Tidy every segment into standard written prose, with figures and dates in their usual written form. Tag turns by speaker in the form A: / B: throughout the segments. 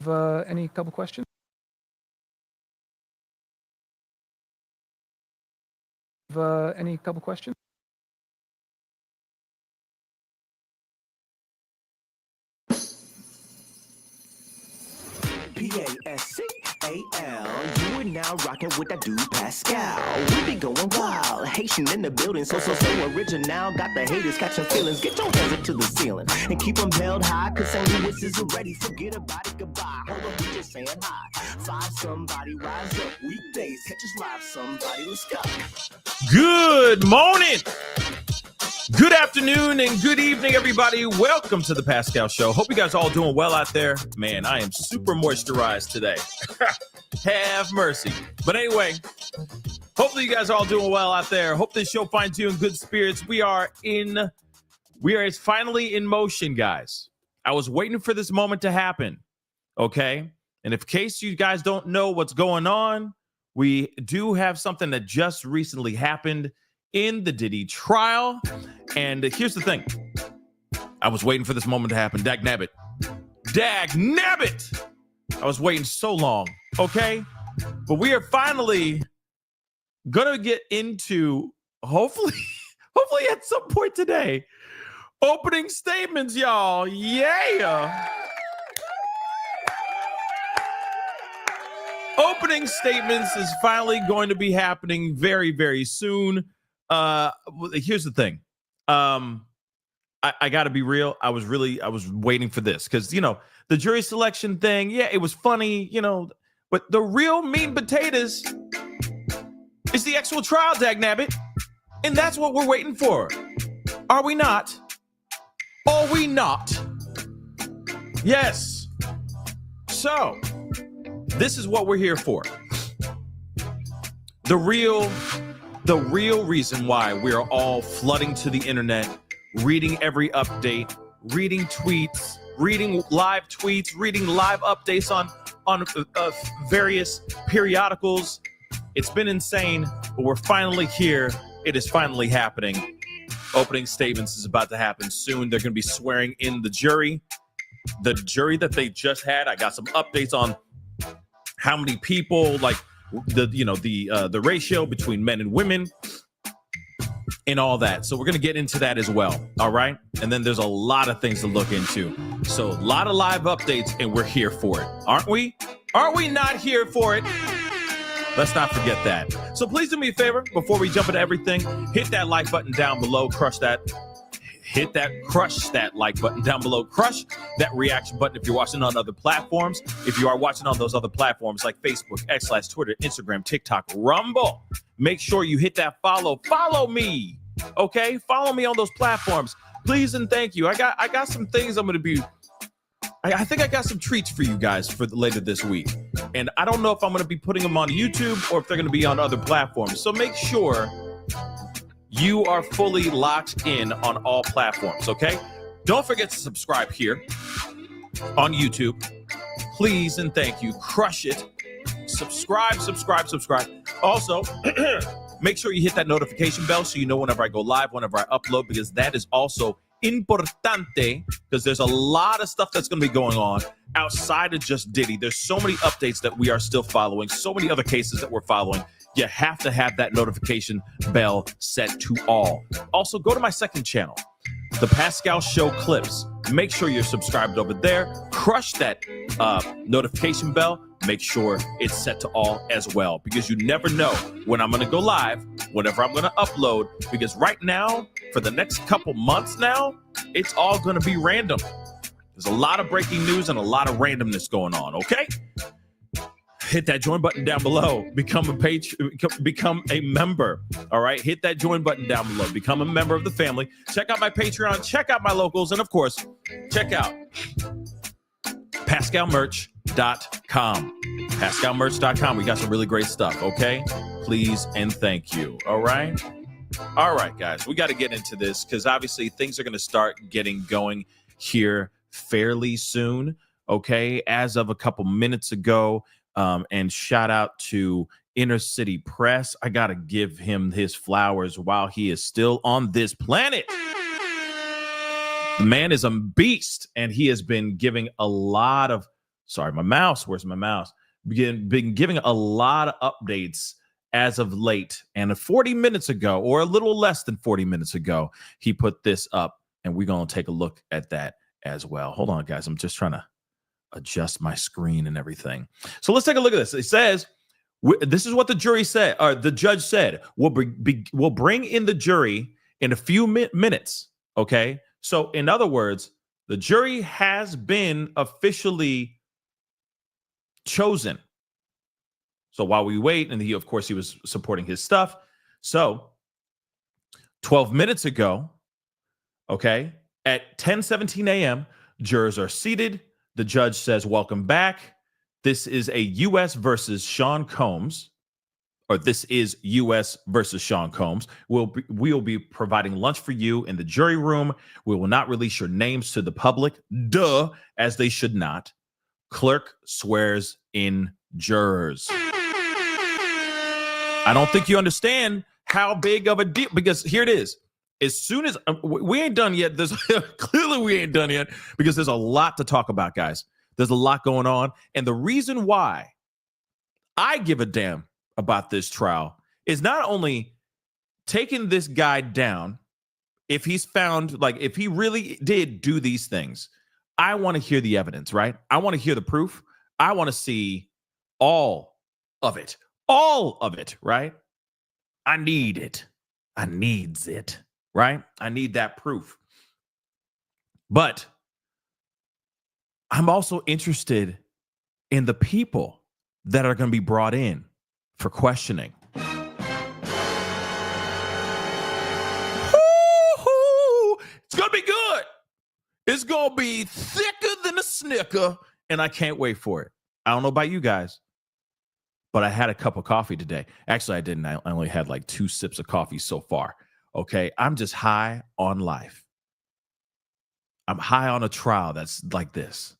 A: Any couple questions? Any couple questions?
B: Pascal, you are now rocking with that dude Pascal. We be going wild, Haitian in the building, so original. Got the haters catching feelings. Get your hands up to the ceiling and keep them held high, cause St. Louis is ready. Forget about it, goodbye. Hold on, we just saying hi. Five somebody, rise up. Weekdays, catch us live, somebody. Let's go.
C: Good morning. Good afternoon and good evening, everybody. Welcome to the Pascal Show. Hope you guys are all doing well out there. Man, I am super moisturized today. Have mercy. But anyway, hopefully you guys are all doing well out there. Hope this show finds you in good spirits. We are finally in motion, guys. I was waiting for this moment to happen. Okay. And in case you guys don't know what's going on, we do have something that just recently happened in the Diddy trial. And here's the thing. I was waiting for this moment to happen. Dag nabbit. I was waiting so long. Okay. But we are finally going to get into, hopefully at some point today, opening statements, y'all. Yeah. Opening statements is finally going to be happening very, very soon. Here's the thing. I got to be real. I was waiting for this because, you know, the jury selection thing. Yeah, it was funny, you know, but the real meat and potatoes is the actual trial, dagnabbit. And that's what we're waiting for. Are we not? Are we not? Yes. So this is what we're here for. The real reason why we're all flooding to the internet, reading every update, reading tweets, reading live updates on various periodicals. It's been insane, but we're finally here. It is finally happening. Opening statements is about to happen soon. They're going to be swearing in the jury. The jury that they just had, I got some updates on how many people, like the ratio between men and women and all that. So we're going to get into that as well. All right. And then there's a lot of things to look into. So a lot of live updates and we're here for it. Aren't we? Are we not here for it? Let's not forget that. So please do me a favor before we jump into everything. Hit that like button down below. Crush that like button down below. Crush that reaction button if you're watching on other platforms. If you are watching on those other platforms like Facebook, X/Twitter, Instagram, TikTok, Rumble, make sure you hit that follow. Follow me. Okay? Follow me on those platforms. Please and thank you. I got some things I'm going to be. I think I got some treats for you guys for later this week. And I don't know if I'm going to be putting them on YouTube or if they're going to be on other platforms. So make sure you are fully locked in on all platforms, okay? Don't forget to subscribe here on YouTube. Please and thank you. Crush it. Subscribe. Also, make sure you hit that notification bell so you know whenever I go live, whenever I upload, because that is also importante, because there's a lot of stuff that's going to be going on outside of just Diddy. There's so many updates that we are still following, so many other cases that we're following. You have to have that notification bell set to all. Also, go to my second channel, The Pascal Show Clips. Make sure you're subscribed over there. Crush that notification bell. Make sure it's set to all as well, because you never know when I'm going to go live, whenever I'm going to upload, because right now, for the next couple months now, it's all going to be random. There's a lot of breaking news and a lot of randomness going on, okay? Hit that join button down below. Become a member. All right. Hit that join button down below. Become a member of the family. Check out my Patreon. Check out my locals. And of course, check out PascalMerch.com. PascalMerch.com. We got some really great stuff. Okay. Please and thank you. All right. All right, guys. We got to get into this because obviously things are going to start getting going here fairly soon. Okay. As of a couple minutes ago. And shout out to Inner City Press. I got to give him his flowers while he is still on this planet. The man is a beast, and he has been giving a lot of Sorry, my mouse. Where's my mouse? Been giving a lot of updates as of late. And 40 minutes ago, or a little less than 40 minutes ago, he put this up, and we're going to take a look at that as well. Hold on, guys. I'm just trying to adjust my screen and everything. So let's take a look at this. It says, this is what the jury said, or the judge said, we'll bring in the jury in a few minutes. Okay. So in other words, the jury has been officially chosen. So while we wait, and of course he was supporting his stuff. So 12 minutes ago, okay, at 10:17 a.m., jurors are seated. The judge says, welcome back. This is a U.S. versus Sean Combs, or this is U.S. versus Sean Combs. We'll be providing lunch for you in the jury room. We will not release your names to the public. Duh, as they should not. Clerk swears in jurors. I don't think you understand how big of a deal, because here it is. As soon as we ain't done yet, clearly we ain't done yet, because there's a lot to talk about, guys. There's a lot going on. And the reason why I give a damn about this trial is not only taking this guy down, if he's found, like, if he really did do these things, I want to hear the evidence, right? I want to hear the proof. I want to see all of it, right? I need it. I needs it, right? I need that proof. But I'm also interested in the people that are going to be brought in for questioning. Woo-hoo! It's going to be good. It's going to be thicker than a Snicker, and I can't wait for it. I don't know about you guys, but I had a cup of coffee today. Actually, I didn't. I only had like 2 sips of coffee so far. Okay, I'm just high on life. I'm high on a trial that's like this.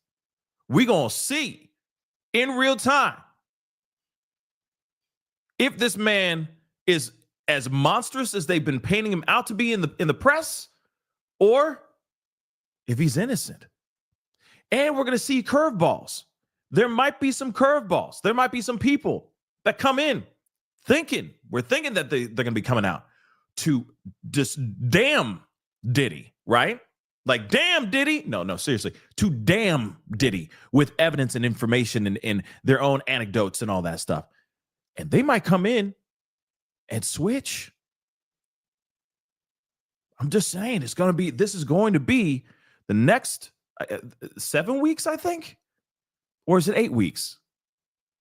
C: We're going to see in real time if this man is as monstrous as they've been painting him out to be in the press, or if he's innocent. And we're going to see curveballs. There might be some curveballs. There might be some people that come in we're thinking that they're going to be coming out to just damn Diddy, right? Like, damn Diddy. No, seriously. To damn Diddy with evidence and information and their own anecdotes and all that stuff. And they might come in and switch. I'm just saying, this is going to be the next 7 weeks, I think. Or is it 8 weeks?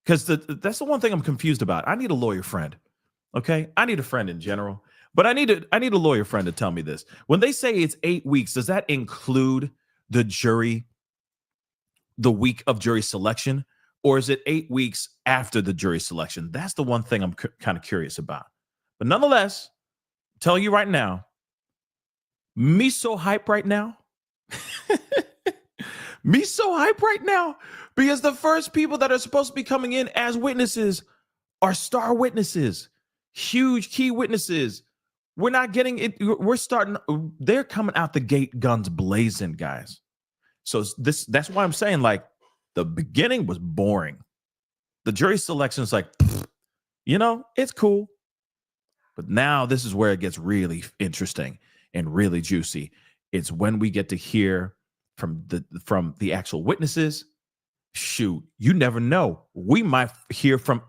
C: Because that's the one thing I'm confused about. I need a lawyer friend. Okay? I need a friend in general. But I need a lawyer friend to tell me this. When they say it's 8 weeks, does that include the week of jury selection? Or is it 8 weeks after the jury selection? That's the one thing I'm kind of curious about. But nonetheless, I'm telling you right now, me so hype right now. Me so hype right now, because the first people that are supposed to be coming in as witnesses are star witnesses, huge key witnesses. We're not getting it. They're coming out the gate guns blazing, guys. So that's why I'm saying, like, the beginning was boring. The jury selection is like, it's cool. But now this is where it gets really interesting and really juicy. It's when we get to hear from the actual witnesses. Shoot, you never know. We might hear from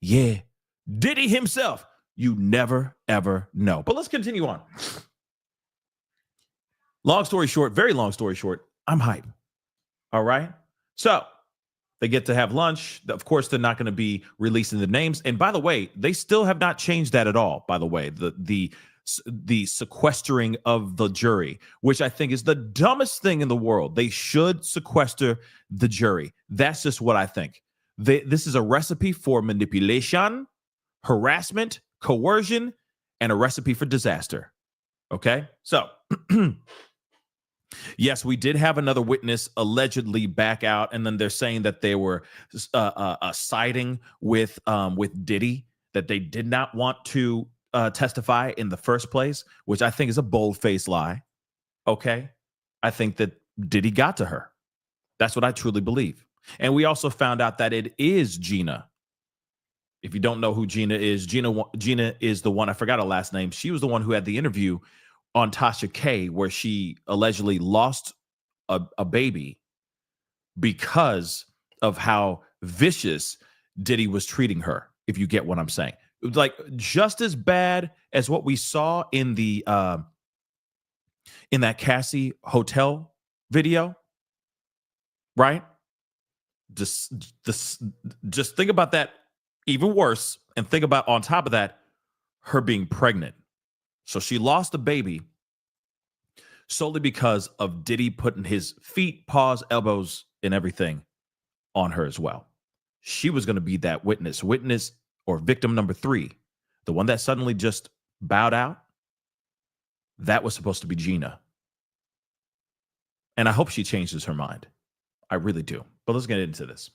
C: Diddy himself. You never, ever know. But let's continue on. Long story short, very long story short, I'm hype. All right. So they get to have lunch. Of course, they're not going to be releasing the names. And by the way, they still have not changed that at all. By the way, the sequestering of the jury, which I think is the dumbest thing in the world. They should sequester the jury. That's just what I think. This is a recipe for manipulation, harassment, coercion, and a recipe for disaster. Okay? So, yes, we did have another witness allegedly back out, and then they're saying that they were siding with Diddy, that they did not want to testify in the first place, which I think is a bold-faced lie. Okay? I think that Diddy got to her. That's what I truly believe. And we also found out that it is Gina. If you don't know who Gina is the one, I forgot her last name. She was the one who had the interview on Tasha K where she allegedly lost a baby because of how vicious Diddy was treating her, if you get what I'm saying. It was like just as bad as what we saw in the in that Cassie hotel video, right? Just think about that even worse, and think about on top of that, her being pregnant. So she lost a baby solely because of Diddy putting his feet, paws, elbows, and everything on her as well. She was going to be that witness or victim number 3, the one that suddenly just bowed out. That was supposed to be Gina. And I hope she changes her mind. I really do. But let's get into this.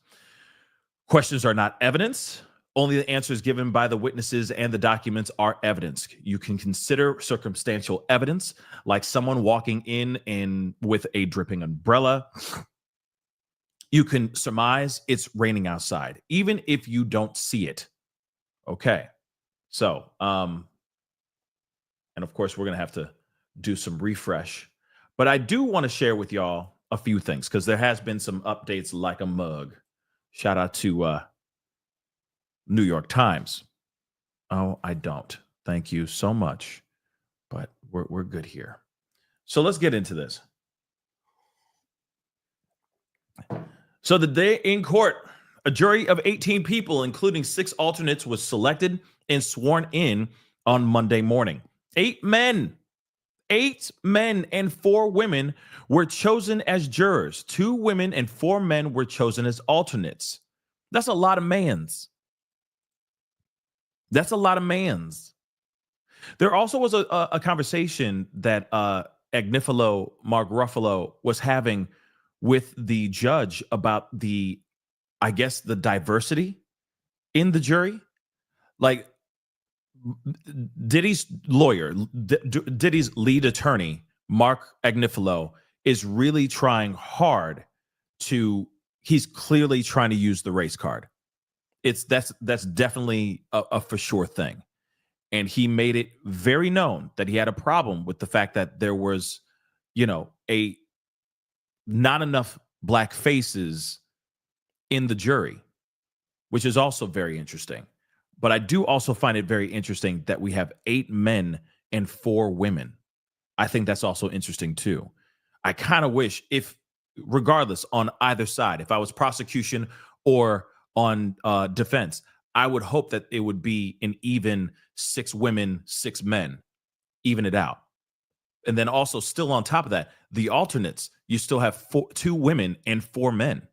C: Questions are not evidence. Only the answers given by the witnesses and the documents are evidence. You can consider circumstantial evidence, like someone walking in and with a dripping umbrella. You can surmise it's raining outside, even if you don't see it. Okay. So, and of course, we're going to have to do some refresh. But I do want to share with y'all a few things because there has been some updates like a mug. Shout out to New York Times. Oh, I don't. Thank you so much. But we're good here. So let's get into this. So the day in court, a jury of 18 people, including 6 alternates, was selected and sworn in on Monday morning. 8 men and 4 women were chosen as jurors. 2 women and 4 men were chosen as alternates. That's a lot of mans. That's a lot of mans. There also was a conversation that Agnifilo Mark Ruffalo was having with the judge about the diversity in the jury. Like Diddy's lawyer, Diddy's lead attorney, Mark Agnifilo, is really trying hard he's clearly trying to use the race card. That's definitely a for sure thing. And he made it very known that he had a problem with the fact that there was, not enough black faces in the jury, which is also very interesting. But I do also find it very interesting that we have 8 men and 4 women. I think that's also interesting too. I kind of wish regardless on either side, if I was prosecution or on defense, I would hope that it would be an even 6 women, 6 men, even it out. And then also still on top of that, the alternates, you still have 2 women and 4 men.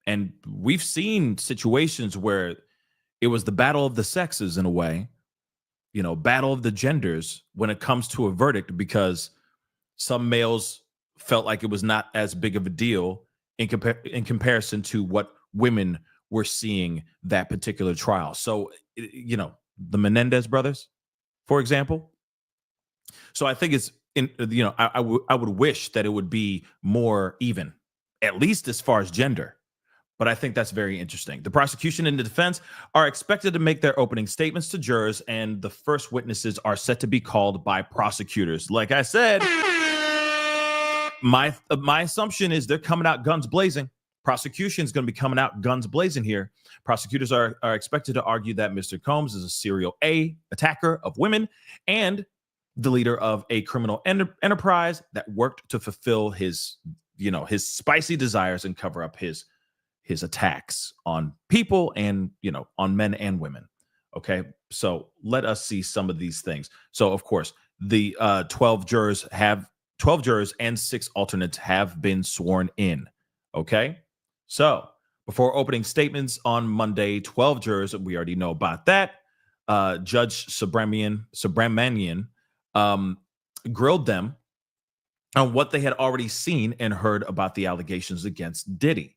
C: And we've seen situations where it was the battle of the sexes in a way, battle of the genders when it comes to a verdict, because some males felt like it was not as big of a deal in comparison to what women were seeing that particular trial. So, the Menendez brothers, for example. So I think it's, I would wish that it would be more even, at least as far as gender. But I think that's very interesting. The prosecution and the defense are expected to make their opening statements to jurors, and the first witnesses are set to be called by prosecutors. Like I said, my assumption is they're coming out guns blazing. Prosecution is going to be coming out guns blazing here. Prosecutors are expected to argue that Mr. Combs is a serial attacker of women and the leader of a criminal enterprise that worked to fulfill his spicy desires and cover up his attacks on people and, on men and women. Okay. So let us see some of these things. So of course, the 12 jurors and 6 alternates have been sworn in. Okay. So before opening statements on Monday, 12 jurors, we already know about that. Judge Subramanian grilled them on what they had already seen and heard about the allegations against Diddy.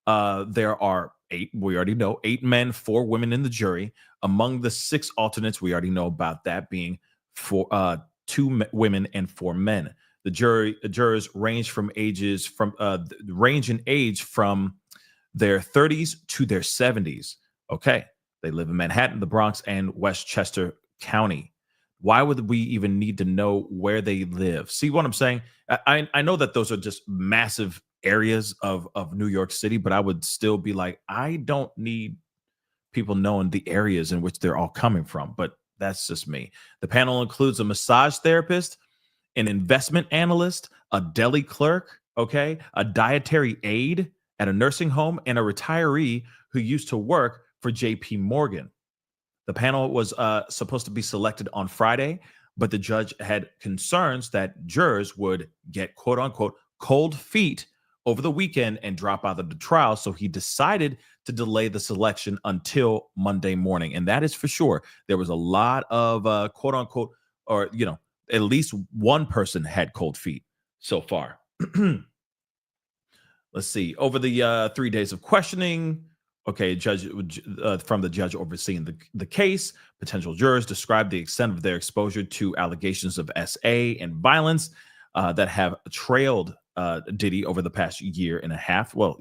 C: There are 8, we already know, 8 men, 4 women in the jury. Among the 6 alternates, we already know about that being 2 women and 4 men. The jurors range in age from their 30s to their 70s. Okay, they live in Manhattan, the Bronx, and Westchester County. Why would we even need to know where they live? See what I'm saying? I know that those are just massive areas of New York City, but I would still be like, I don't need people knowing the areas in which they're all coming from. But that's just me. The panel includes a massage therapist, an investment analyst, a deli clerk, okay, a dietary aide at a nursing home, and a retiree who used to work for JP Morgan. The panel was supposed to be selected on Friday, but the judge had concerns that jurors would get, quote unquote, cold feet over the weekend and drop out of the trial. So he decided to delay the selection until Monday morning. And that is for sure. There was a lot of quote unquote, or, at least one person had cold feet so far. Let's see. Over the 3 days of questioning, okay, from the judge overseeing the case, potential jurors described the extent of their exposure to allegations of SA and violence that have trailed Diddy over the past year and a half. Well,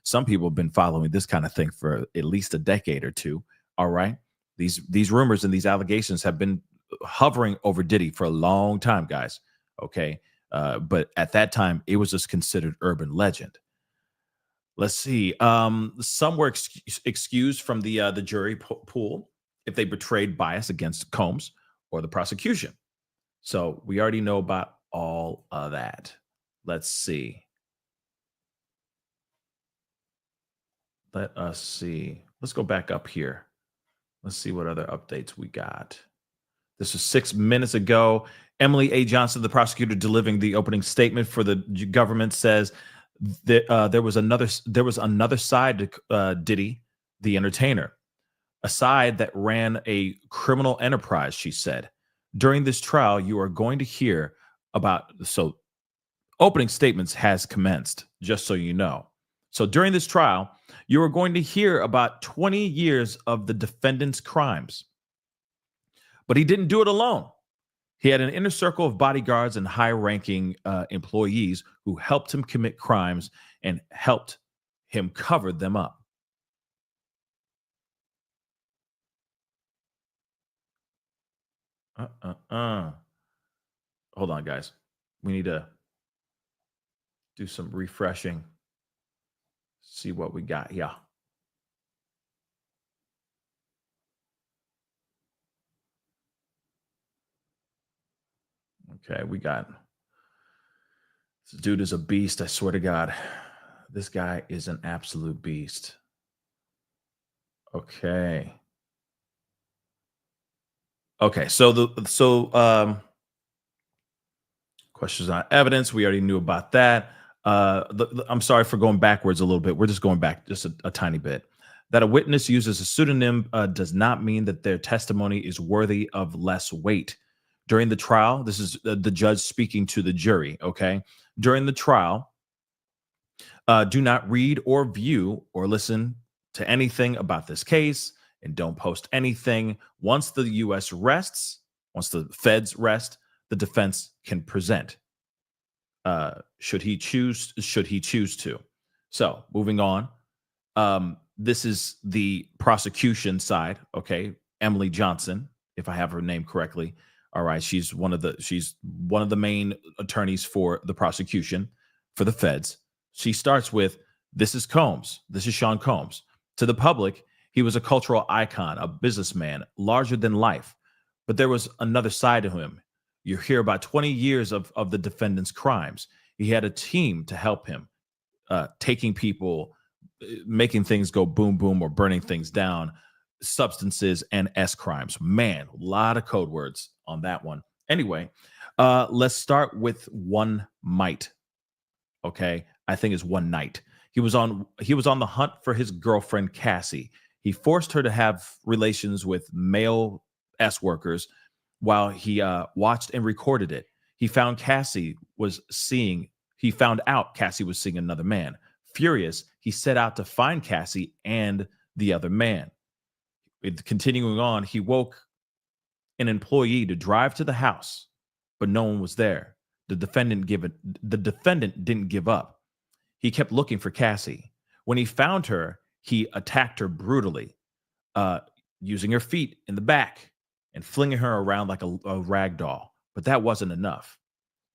C: some people have been following this kind of thing for at least a decade or two. All right. These rumors and these allegations have been hovering over Diddy for a long time, guys. Okay. But at that time, it was just considered urban legend. Let's see. Some were excused from the jury pool if they betrayed bias against Combs or the prosecution. So we already know about all of that. Let's see. Let us see. Let's go back up here. Let's see what other updates we got. This was 6 minutes ago. Emily A. Johnson, the prosecutor delivering the opening statement for the government, says that there was another side to Diddy, the entertainer, a side that ran a criminal enterprise. She said, during this trial, you are going to hear about. So, opening statements has commenced. Just so you know. So during this trial, you are going to hear about 20 years of the defendant's crimes. But he didn't do it alone. He had an inner circle of bodyguards and high-ranking employees who helped him commit crimes and helped him cover them up. Hold on, guys. We need to do some refreshing. See what we got here. Okay, we got. This dude is a beast. I swear to God, this guy is an absolute beast. Okay. Okay, so questions on evidence. We already knew about that. I'm sorry for going backwards a little bit. We're just going back just a tiny bit. That a witness uses a pseudonym does not mean that their testimony is worthy of less weight. During the trial, this is the judge speaking to the jury, okay? During the trial, do not read or view or listen to anything about this case, and don't post anything. Once the U.S. rests, once the feds rest, the defense can present. Should he choose to. So moving on. This is the prosecution side. Okay. Emily Johnson, if I have her name correctly. All right. She's one of the main attorneys for the prosecution for the feds. She starts with, this is Combs. This is Sean Combs. To the public, he was a cultural icon, a businessman, larger than life. But there was another side to him. You hear about 20 years of the defendant's crimes. He had a team to help him, taking people, making things go boom, boom, or burning things down, substances and S crimes. Man, a lot of code words on that one. Anyway, let's start with one might. Okay, I think it's one night. He was on the hunt for his girlfriend, Cassie. He forced her to have relations with male S workers while he watched and recorded it. He found out Cassie was seeing another man. Furious, he set out to find Cassie and the other man. Continuing on, he woke an employee to drive to the house, but no one was there. The defendant didn't give up. He kept looking for Cassie. When he found her, he attacked her brutally, using her feet in the back and flinging her around like a rag doll. But that wasn't enough.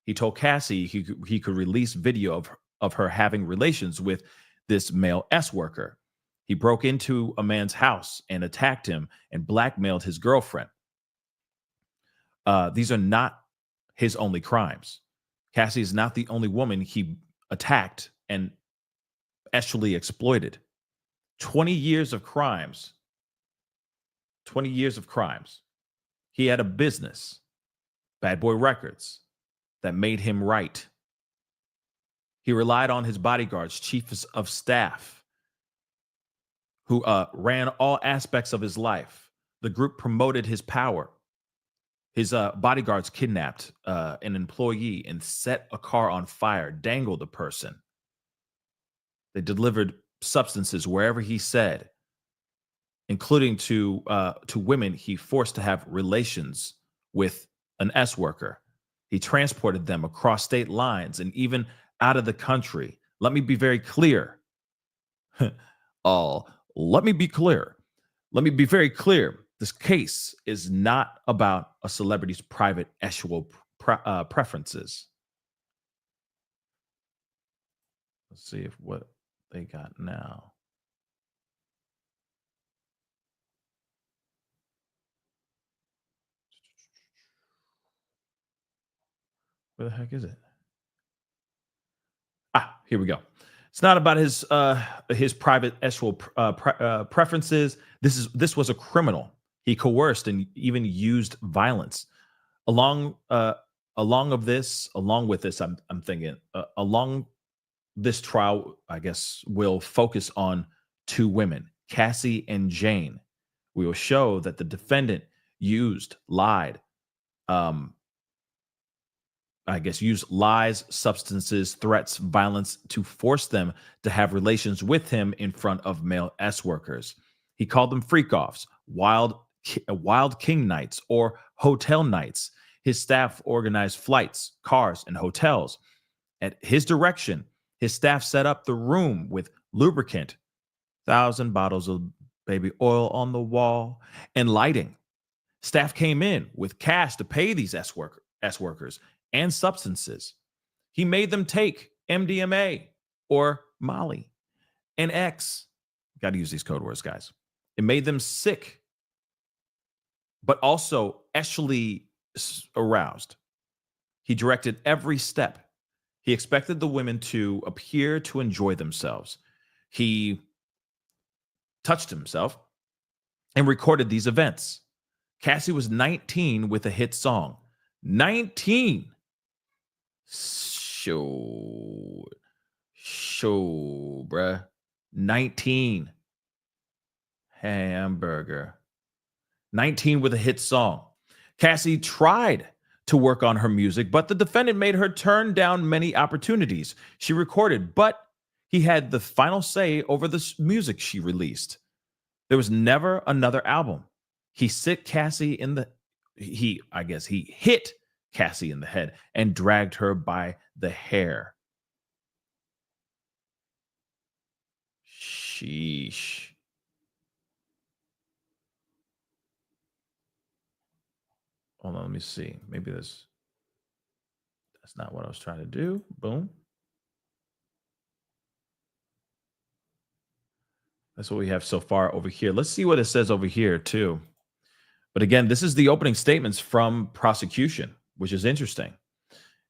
C: He told Cassie he could release video of her having relations with this male S worker. He broke into a man's house and attacked him and blackmailed his girlfriend. These are not his only crimes. Cassie is not the only woman he attacked and actually exploited. 20 years of crimes. 20 years of crimes. He had a business, Bad Boy Records, that made him right. He relied on his bodyguards, chiefs of staff, who ran all aspects of his life. The group promoted his power. His bodyguards kidnapped an employee and set a car on fire, dangled a person. They delivered substances wherever he said, including to women he forced to have relations with an S worker. He transported them across state lines and even out of the country. Let me be very clear. Let me be clear. Let me be very clear. This case is not about a celebrity's private sexual preferences. Let's see if what they got now. Where the heck is it? Here we go. It's not about his private sexual preferences. This was a criminal. He coerced and even used violence. Along with this, I'm thinking along this trial, I guess, will focus on two women, Cassie and Jane. We will show that the defendant used lies, substances, threats, violence to force them to have relations with him in front of male S workers. He called them freak-offs, wild king nights, or hotel nights. His staff organized flights, cars, and hotels. At his direction, his staff set up the room with lubricant, 1,000 bottles of baby oil on the wall, and lighting. Staff came in with cash to pay these S workers and substances. He made them take MDMA or Molly and X. Got to use these code words, guys. It made them sick, but also actually aroused. He directed every step. He expected the women to appear to enjoy themselves. He touched himself and recorded these events. Cassie was 19 with a hit song. 19. Show, bruh. 19. Hamburger. 19 with a hit song. Cassie tried to work on her music, but the defendant made her turn down many opportunities. She recorded, but he had the final say over the music she released. There was never another album. He hit Cassie in the head and dragged her by the hair. Sheesh. Hold on, let me see. Maybe that's not what I was trying to do. Boom. That's what we have so far over here. Let's see what it says over here too. But again, this is the opening statements from prosecution, which is interesting.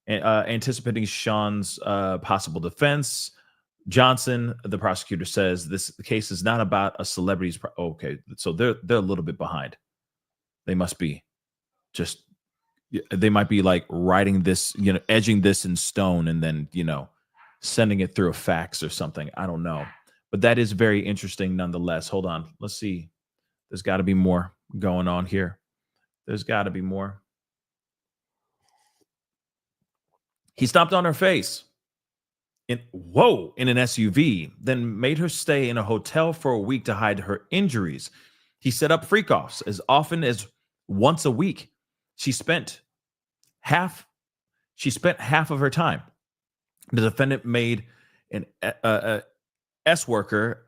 C: Anticipating Sean's possible defense, Johnson, the prosecutor, says the case is not about a celebrity's. Okay, so they're a little bit behind. They must be they might be like writing this, edging this in stone and then, sending it through a fax or something. I don't know. But that is very interesting nonetheless. Hold on. Let's see. There's got to be more going on here. There's got to be more. He stomped on her face in an SUV, then made her stay in a hotel for a week to hide her injuries. He set up freak-offs as often as once a week. She spent half She spent half of her time. The defendant made an S worker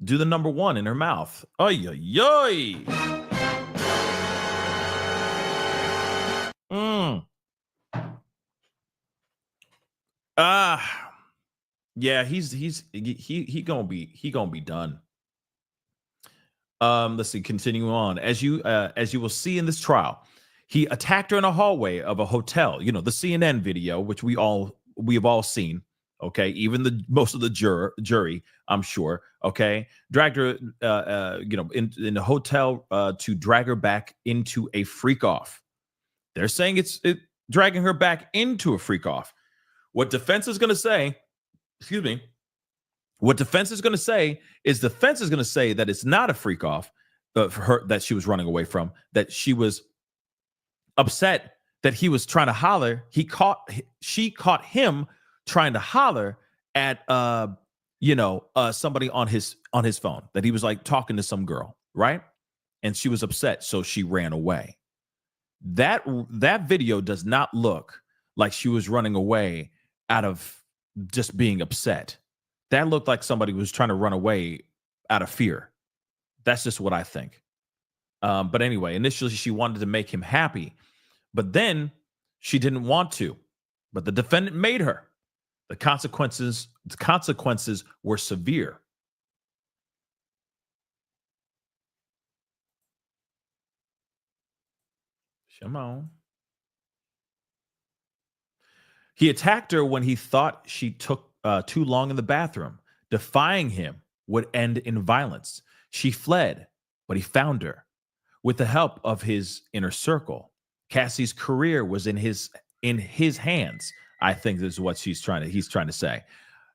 C: do the number one in her mouth. Oy, oy, oy. Yeah, he gonna be done. Let's see, continue on. As you will see in this trial, he attacked her in a hallway of a hotel. You know, the CNN video, which we have all seen. Okay, even most of the jury, I'm sure. Okay, dragged her, in the hotel to drag her back into a freak off. They're saying it's dragging her back into a freak off. What defense is going to say? Excuse me. What defense is going to say is defense is going to say that it's not a freak off for her that she was running away from, that she was upset that he was trying to holler. She caught him trying to holler at somebody on his phone, that he was like talking to some girl, right? And she was upset, so she ran away. That video does not look like she was running away out of just being upset. That looked like somebody was trying to run away out of fear. That's just what I think. But anyway, initially she wanted to make him happy, but then she didn't want to. But the defendant made her. The consequences were severe. Shimon. He attacked her when he thought she took too long in the bathroom. Defying him would end in violence. She fled, but he found her. With the help of his inner circle, Cassie's career was in his hands. I think this is what he's trying to say.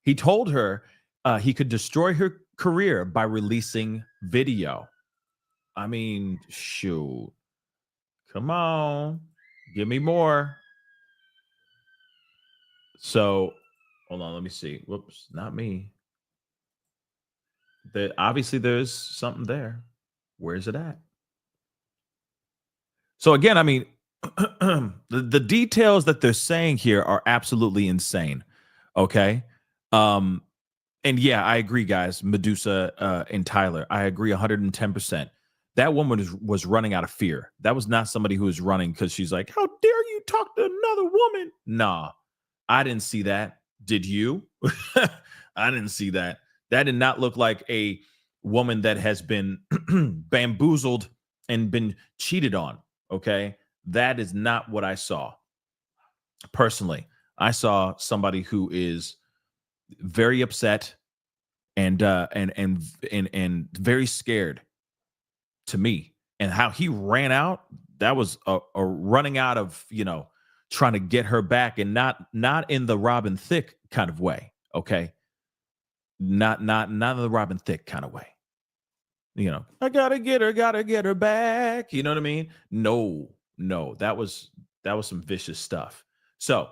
C: He told her he could destroy her career by releasing video. I mean, shoot. Come on. Give me more. So, hold on, let me see. Whoops, not me. Obviously, there's something there. Where's it at? So again, I mean, the details that they're saying here are absolutely insane. Okay. And yeah, I agree, guys. Medusa and Tyler, I agree 110%. That woman was running out of fear. That was not somebody who was running because she's like, how dare you talk to another woman? Nah, I didn't see that. Did you? I didn't see that. That did not look like a woman that has been bamboozled and been cheated on. Okay. That is not what I saw. Personally, I saw somebody who is very upset and very scared, to me. And how he ran out, that was a running out of, trying to get her back, and not in the Robin Thicke kind of way. Okay. Not in the Robin Thicke kind of way. I gotta get her back. You know what I mean? No, that was some vicious stuff. So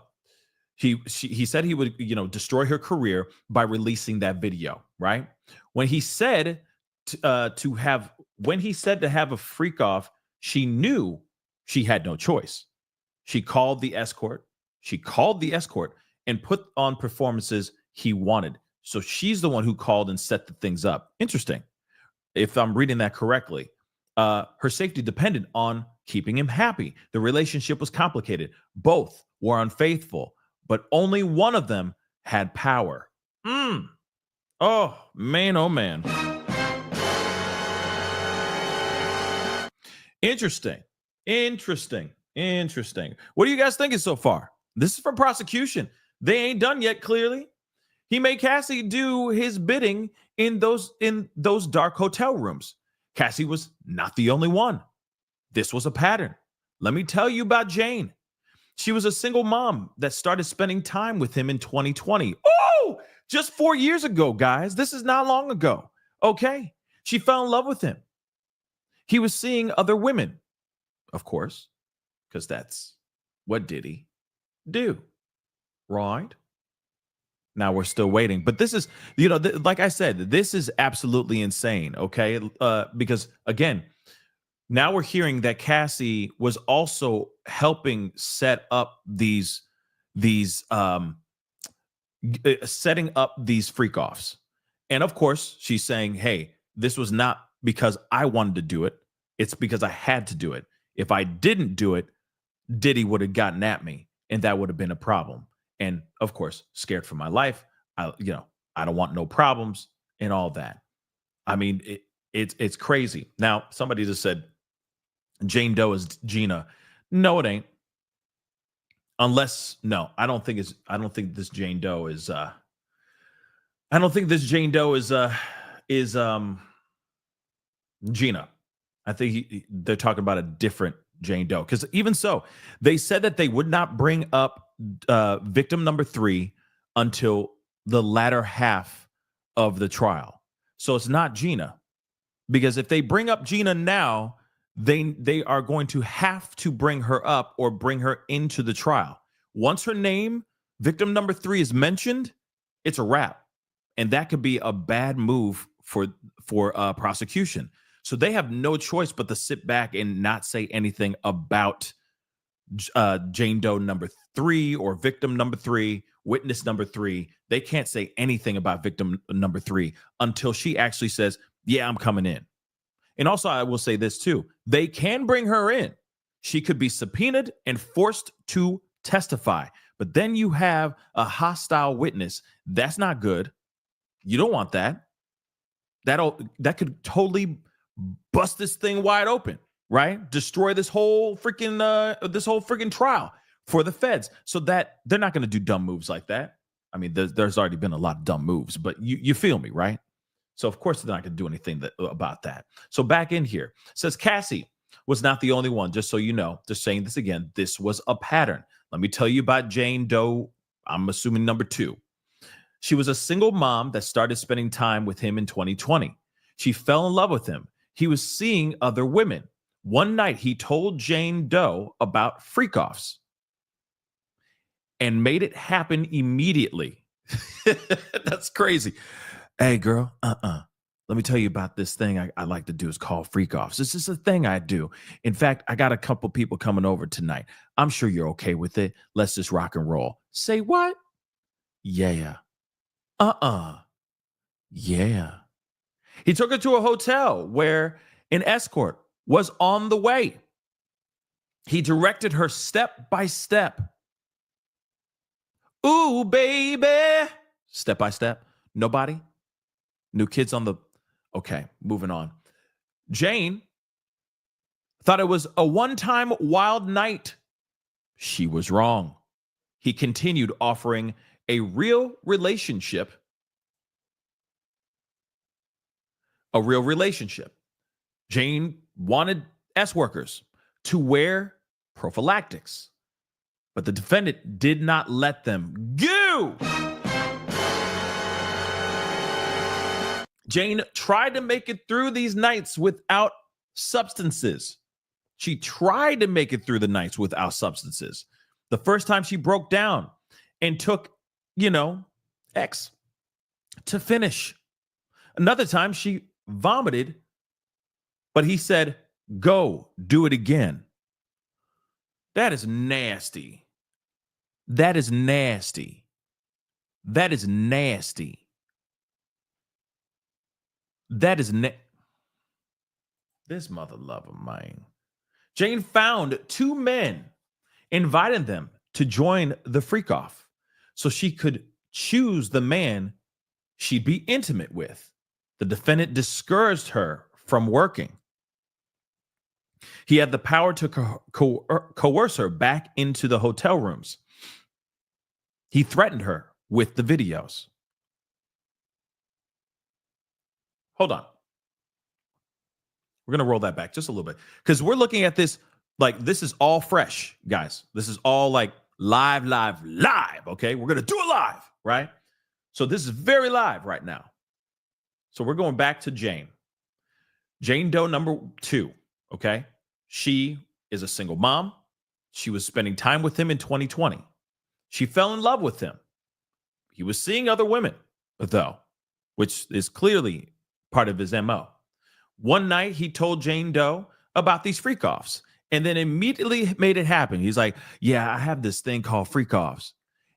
C: he said he would, destroy her career by releasing that video, right? When he said to have a freak off, she knew she had no choice. She called the escort and put on performances he wanted. So she's the one who called and set the things up. Interesting. If I'm reading that correctly, her safety depended on keeping him happy. The relationship was complicated. Both were unfaithful, but only one of them had power. Oh, man, oh, man. Interesting. What are you guys thinking so far? This is from prosecution. They ain't done yet, clearly. He made Cassie do his bidding in those dark hotel rooms. Cassie was not the only one. This was a pattern. Let me tell you about Jane. She was a single mom that started spending time with him in 2020. Oh, just 4 years ago, guys. This is not long ago. Okay. She fell in love with him. He was seeing other women, of course, because that's what Diddy do, right? Now we're still waiting, but this is, like I said, this is absolutely insane. Okay, because again, Now we're hearing that Cassie was also helping set up these setting up these freak offs. And of course, she's saying, hey, this was not because I wanted to do it. It's because I had to do it. If I didn't do it, Diddy would have gotten at me, and that would have been a problem. And of course, scared for my life. I don't want no problems and all that. I mean, it's crazy. Now, somebody just said Jane Doe is Gina. No, it ain't. Unless, no, I don't think this Jane Doe is Gina. I think they're talking about a different Jane Doe. Because even so, they said that they would not bring up victim number 3 until the latter half of the trial. So it's not Gina. Because if they bring up Gina now, they are going to have to bring her up or bring her into the trial. Once her name, victim number 3, is mentioned, it's a wrap. And that could be a bad move for prosecution. So they have no choice but to sit back and not say anything about Jane Doe number 3 or victim number 3, witness number 3. They can't say anything about victim number 3 until she actually says, yeah, I'm coming in. And also, I will say this too. They can bring her in. She could be subpoenaed and forced to testify. But then you have a hostile witness. That's not good. You don't want that. That could totally bust this thing wide open, right? Destroy this whole freaking trial for the feds. So that they're not going to do dumb moves like that. I mean, there's already been a lot of dumb moves, but you feel me, right? So of course they're not going to do anything about that. So back in here, says Cassie was not the only one. Just so you know, just saying this again, this was a pattern. Let me tell you about Jane Doe. I'm assuming number 2. She was a single mom that started spending time with him in 2020. She fell in love with him. He was seeing other women. One night, he told Jane Doe about freak-offs and made it happen immediately. That's crazy. Hey, girl, let me tell you about this thing I like to do. It's called freak-offs. This is a thing I do. In fact, I got a couple people coming over tonight. I'm sure you're okay with it. Let's just rock and roll. Say what? Yeah. Yeah. He took her to a hotel where an escort was on the way. He directed her step by step. Ooh, baby. Step by step. Nobody? New kids on the... Okay, moving on. Jane thought it was a one-time wild night. She was wrong. He continued offering a real relationship. A real relationship. Jane wanted S-workers to wear prophylactics, but the defendant did not let them go. Jane tried to make it through these nights without substances. She tried to make it through the nights without substances. The first time she broke down and took, X to finish. Another time she vomited, but he said, go, do it again. That is nasty. That is nasty. That is nasty. That is this mother lover mine. Jane found 2 men, invited them to join the freak off so she could choose the man she'd be intimate with. The defendant discouraged her from working. He had the power to coerce her back into the hotel rooms. He threatened her with the videos. Hold on. We're going to roll that back just a little bit because we're looking at this like this is all fresh, guys. This is all like live. Okay, we're going to do it live, right? So this is very live right now. So we're going back to Jane. Jane Doe number 2, okay? She is a single mom. She was spending time with him in 2020. She fell in love with him. He was seeing other women, though, which is clearly part of his MO. One night, he told Jane Doe about these freak offs and then immediately made it happen. He's like, yeah, I have this thing called freak offs.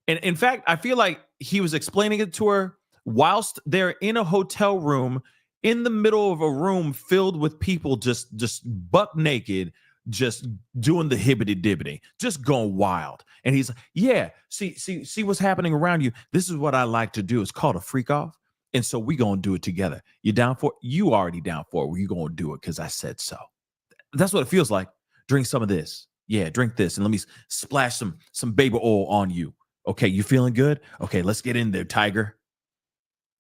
C: And in fact, I feel like he was explaining it to her whilst they're in a hotel room in the middle of a room filled with people just buck naked, just doing the hibbity dibbity, just going wild. And he's like, yeah, see what's happening around you. This is what I like to do. It's called a freak off. And so we going to do it together. You down for it? You already down for it. You going to do it because I said so. That's what it feels like. Drink some of this. Yeah, drink this. And let me splash some baby oil on you. Okay, you feeling good? Okay, let's get in there, tiger.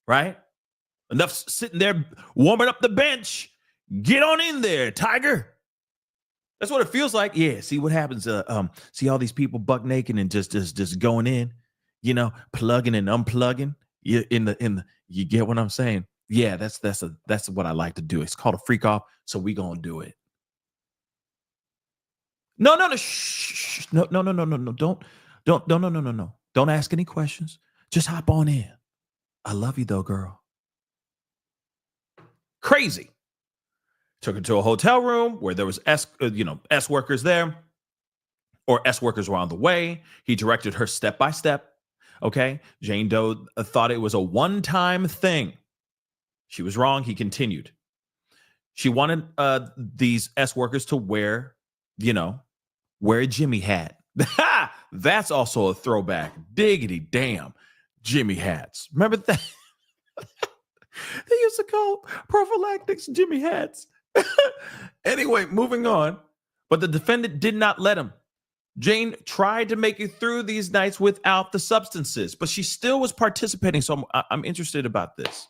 C: Right? Enough sitting there warming up the bench. Get on in there, tiger. That's what it feels like. Yeah, see what happens. See all these people buck naked and just going in, plugging and unplugging. You you get what I'm saying? Yeah, that's what I like to do. It's called a freak off, so we gonna do it. No, shh, no, don't ask any questions. Just hop on in. I love you though, girl. Crazy. Took her to a hotel room where there was S workers there, or S workers were on the way. He directed her step by step. Okay, Jane Doe thought it was a one-time thing. She was wrong. He continued. She wanted these S workers to wear a Jimmy hat. That's also a throwback. Diggity damn, Jimmy hats. Remember that? They used to call prophylactics Jimmy hats. Anyway, moving on. But the defendant did not let him. Jane tried to make it through these nights without the substances, but she still was participating. So I'm interested about this.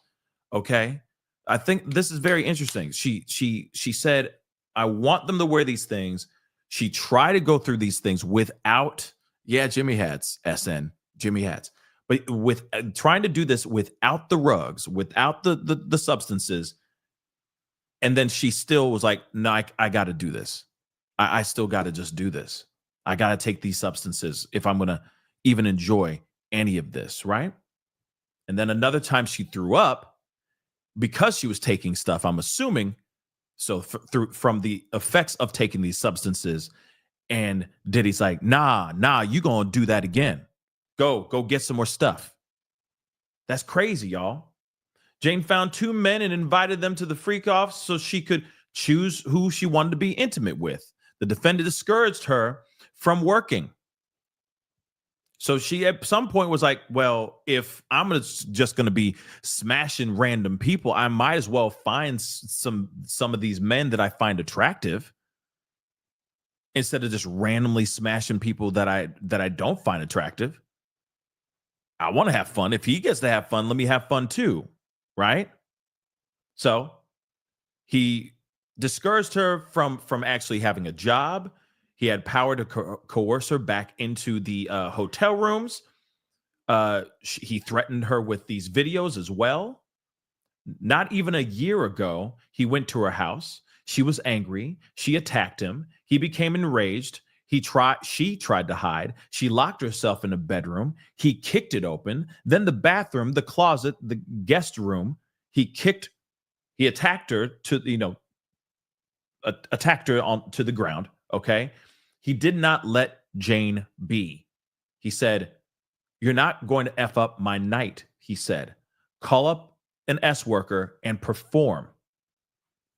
C: Okay. I think this is very interesting. She said, I want them to wear these things. She tried to go through these things without, Jimmy hats, SN, Jimmy hats. But with trying to do this without the rugs, without the substances. And then she still was like, no, I got to do this. I still got to just do this. I got to take these substances if I'm going to even enjoy any of this, right? And then another time she threw up because she was taking stuff, I'm assuming, so from the effects of taking these substances. And Diddy's like, nah, you going to do that again. Go get some more stuff. That's crazy, y'all. Jane found two men and invited them to the freak off so she could choose who she wanted to be intimate with. The defendant discouraged her from working. So she at some point was like, well, if I'm just going to be smashing random people, I might as well find some of these men that I find attractive instead of just randomly smashing people that I don't find attractive. I want to have fun. If he gets to have fun, let me have fun too, right? So he discouraged her from actually having a job. He had power to coerce her back into the hotel rooms. He threatened her with these videos as well. Not even a year ago, he went to her house. She was angry. She attacked him. He became enraged. She tried to hide. She locked herself in a bedroom. He kicked it open. Then the bathroom, the closet, the guest room. He attacked her attacked her to the ground. Okay. He did not let Jane be. He said, you're not going to F up my night. He said, call up an S worker and perform.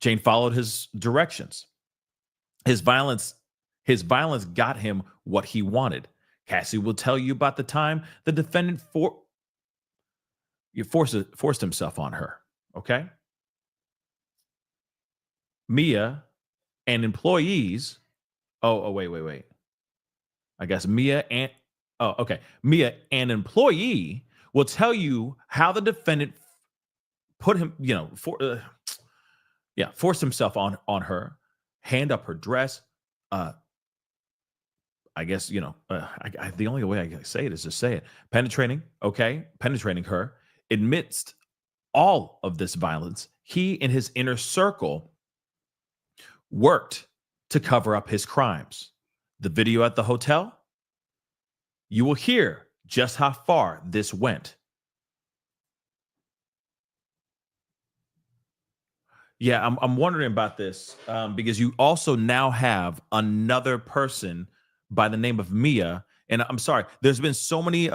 C: Jane followed his directions. His violence got him what he wanted. Cassie will tell you about the time the defendant forced himself on her. Okay. Mia and employees. Oh, wait. I guess Mia and an employee will tell you how the defendant put him, forced himself on her, hand up her dress. I guess, the only way I can say it is to say it. Penetrating her. Amidst all of this violence, he and his inner circle worked to cover up his crimes. The video at the hotel, you will hear just how far this went. Yeah, I'm wondering about this because you also now have another person by the name of Mia. And I'm sorry, there's been so many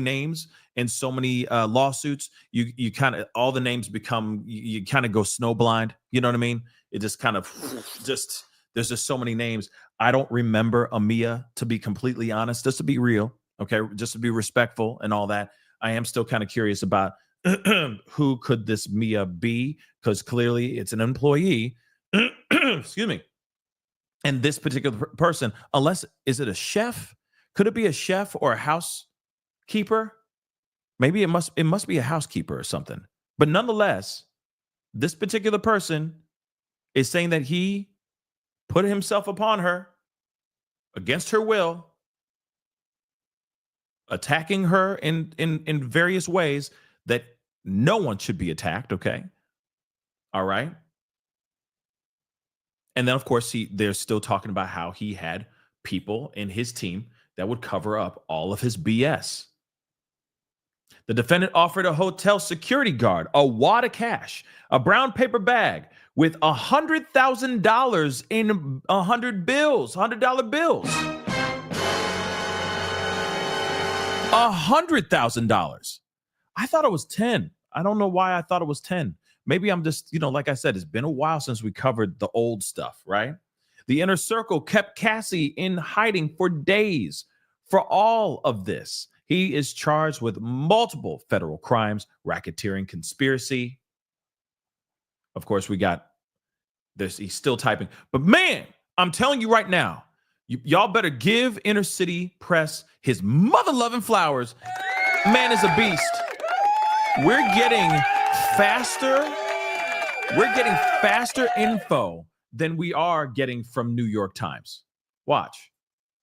C: names and so many lawsuits. You kind of all the names become you kind of go snowblind. You know what I mean? It just kind of just there's just so many names. I don't remember a Mia, to be completely honest, just to be real. Okay, just to be respectful and all that. I am still kind of curious about who could this Mia be, because clearly it's an employee. Excuse me. And this particular person, unless is it a chef? Could it be a chef or a housekeeper? Maybe it must be a housekeeper or something. But nonetheless, this particular person is saying that he put himself upon her against her will, attacking her in various ways that no one should be attacked. Okay. All right. And then, of course, they're still talking about how he had people in his team that would cover up all of his BS. The defendant offered a hotel security guard a wad of cash, a brown paper bag with $100,000 in $100 bills. $100,000. I thought it was 10. I don't know why I thought it was 10. Maybe I'm just, like I said, it's been a while since we covered the old stuff, right? The inner circle kept Cassie in hiding for days. For all of this, he is charged with multiple federal crimes, racketeering, conspiracy. Of course, we got this. He's still typing. But man, I'm telling you right now, y'all better give Inner City Press his mother-loving flowers. Man is a beast. We're getting faster info than we are getting from New York Times. Watch.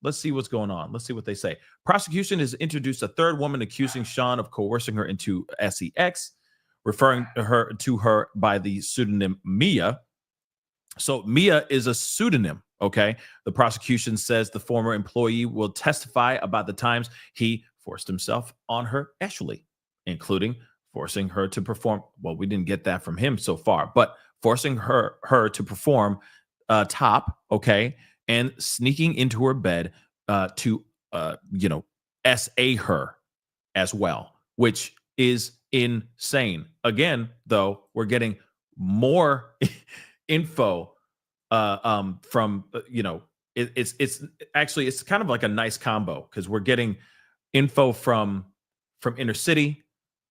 C: Let's see what's going on. Let's see what they say. Prosecution has introduced a third woman accusing Sean of coercing her into sex, referring to her by the pseudonym Mia. So Mia is a pseudonym, okay? The prosecution says the former employee will testify about the times he forced himself on her sexually, including forcing her to perform. Well, we didn't get that from him so far, but forcing her to perform top, okay, and sneaking into her bed to SA her as well, which is insane. Again, though, we're getting more info from it's actually it's kind of like a nice combo, because we're getting info from Inner City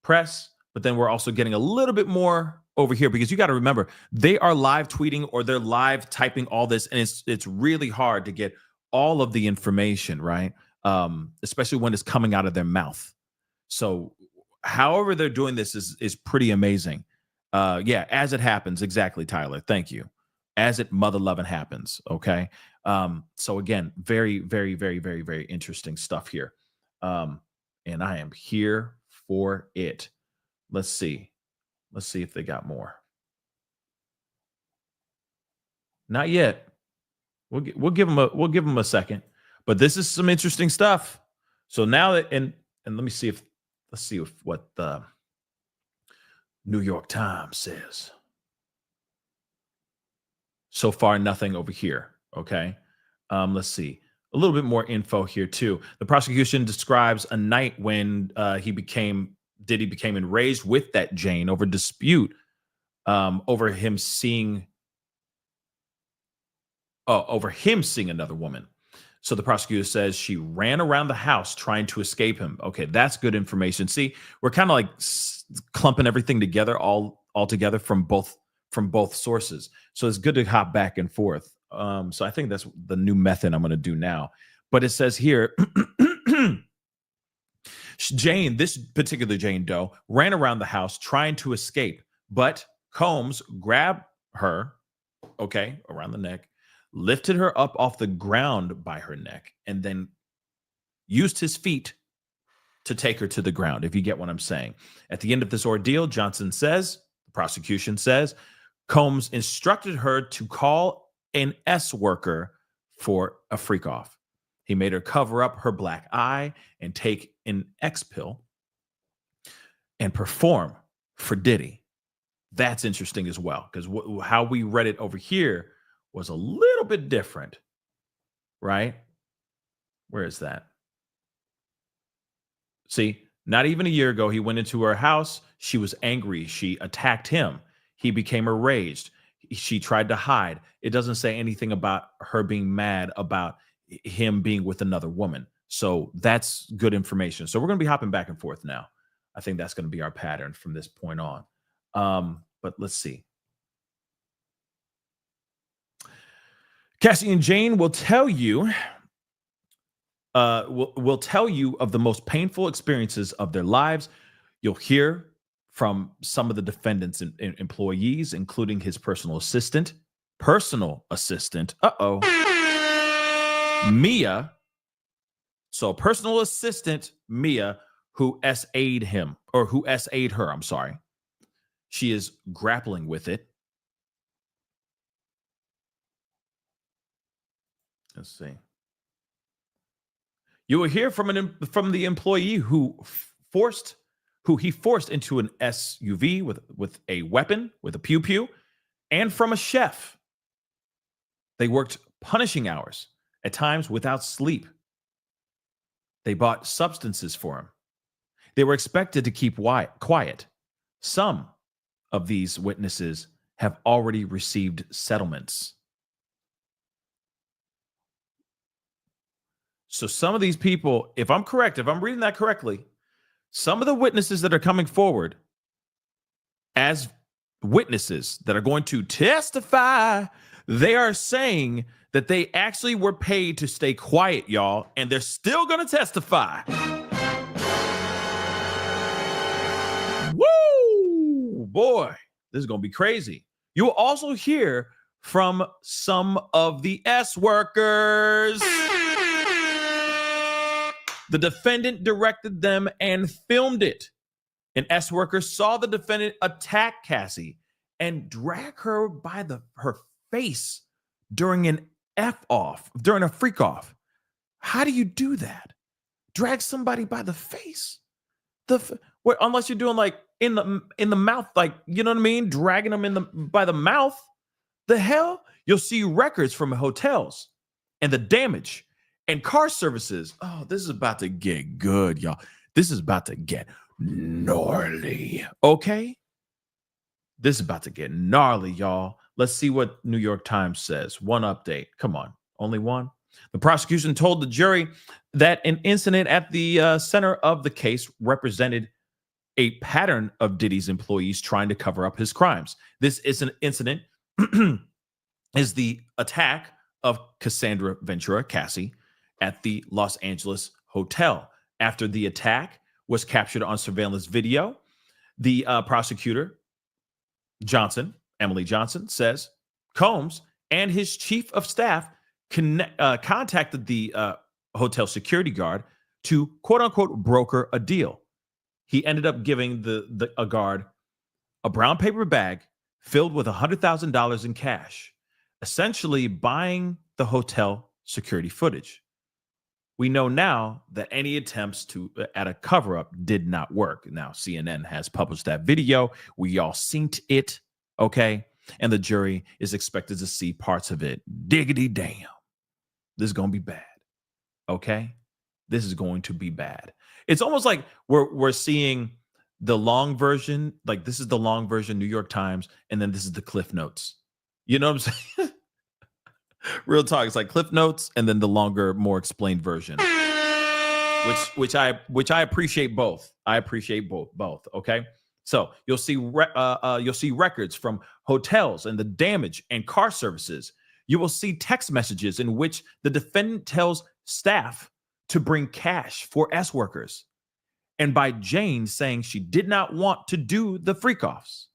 C: Press, but then we're also getting a little bit more over here, because you got to remember, they are live tweeting or they're live typing all this, and it's really hard to get all of the information, right? Especially when it's coming out of their mouth. So however they're doing this is pretty amazing. Yeah, as it happens. Exactly, Tyler. Thank you. As it mother loving happens. Okay. So again, very, very, very, very, very interesting stuff here. And I am here for it. Let's see if they got more. Not yet. We'll give them a second. But this is some interesting stuff. So now that and let's see what the New York Times says. So far, nothing over here. Okay. Let's see. A little bit more info here too. The prosecution describes a night when Diddy became enraged with that Jane over dispute over him seeing another woman. So the prosecutor says she ran around the house trying to escape him. Okay, that's good information. See, we're kind of like clumping everything together all together from both sources. So it's good to hop back and forth. So I think that's the new method I'm going to do now. But it says here, Jane, this particular Jane Doe, ran around the house trying to escape, but Combs grabbed her, okay, around the neck, lifted her up off the ground by her neck, and then used his feet to take her to the ground, if you get what I'm saying. At the end of this ordeal, the prosecution says, Combs instructed her to call an S worker for a freak off. He made her cover up her black eye and take an X pill and perform for Diddy. That's interesting as well, because how we read it over here was a little bit different, right? Where is that? See, not even a year ago, he went into her house. She was angry. She attacked him. He became enraged. She tried to hide. It doesn't say anything about her being mad about him being with another woman. So that's good information. So we're going to be hopping back and forth now. I think that's going to be our pattern from this point on. But let's see. Cassie and Jane will tell you will tell you of the most painful experiences of their lives. You'll hear from some of the defendant's employees, including his personal assistant. Mia. So personal assistant Mia, who SA'd him, or who SA'd her, I'm sorry. She is grappling with it. Let's see. You will hear from the employee who he forced into an SUV with a weapon, with a pew-pew, and from a chef. They worked punishing hours, at times without sleep. They bought substances for him. They were expected to keep quiet. Some of these witnesses have already received settlements. So some of these people, if I'm correct, if I'm reading that correctly, some of the witnesses that are coming forward as witnesses that are going to testify, they are saying that they actually were paid to stay quiet, y'all, and they're still going to testify. Woo! Boy, this is going to be crazy. You will also hear from some of the S workers. The defendant directed them and filmed it. An S worker saw the defendant attack Cassie and drag her by her face during a freak off. How do you do that? Drag somebody by the face? Unless you're doing like in the mouth, like, you know what I mean? Dragging them by the mouth. The hell? You'll see records from hotels and the damage. And car services. Oh, this is about to get good, y'all. This is about to get gnarly. Okay? This is about to get gnarly, y'all. Let's see what New York Times says. One update. Come on. Only one. The prosecution told the jury that an incident at the center of the case represented a pattern of Diddy's employees trying to cover up his crimes. This is an incident is the attack of Cassandra Ventura, Cassie, at the Los Angeles hotel. After the attack was captured on surveillance video, the prosecutor, Emily Johnson, says Combs and his chief of staff contacted the hotel security guard to, quote unquote, broker a deal. He ended up giving a guard a brown paper bag filled with $100,000 in cash, essentially buying the hotel security footage. We know now that any attempts at a cover-up did not work. Now, CNN has published that video. We all synced it, okay? And the jury is expected to see parts of it. Diggity damn. This is going to be bad, okay? This is going to be bad. It's almost like we're seeing the long version, like this is the long version, New York Times, and then this is the Cliff Notes. You know what I'm saying? Real talk. It's like Cliff Notes and then the longer, more explained version, which I appreciate both. I appreciate both. Okay, so you'll see records from hotels and the damage and car services. You will see text messages in which the defendant tells staff to bring cash for S workers, and by Jane saying she did not want to do the freak-offs.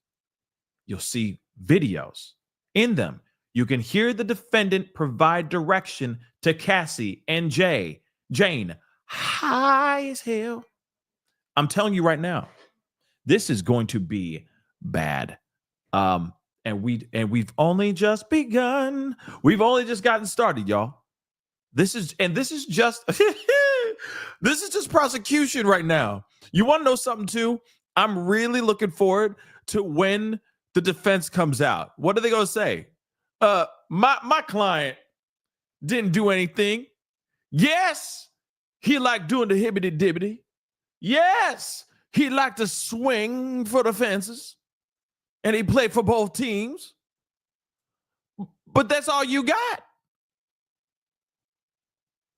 C: You'll see videos. In them, you can hear the defendant provide direction to Cassie and Jane, high as hell. I'm telling you right now, this is going to be bad. And we've only just begun. We've only just gotten started, y'all. This is just this is just prosecution right now. You want to know something too? I'm really looking forward to when the defense comes out. What are they going to say? My client didn't do anything. Yes, he liked doing the hibbity dibbity. Yes, he liked to swing for the fences. And he played for both teams. But that's all you got.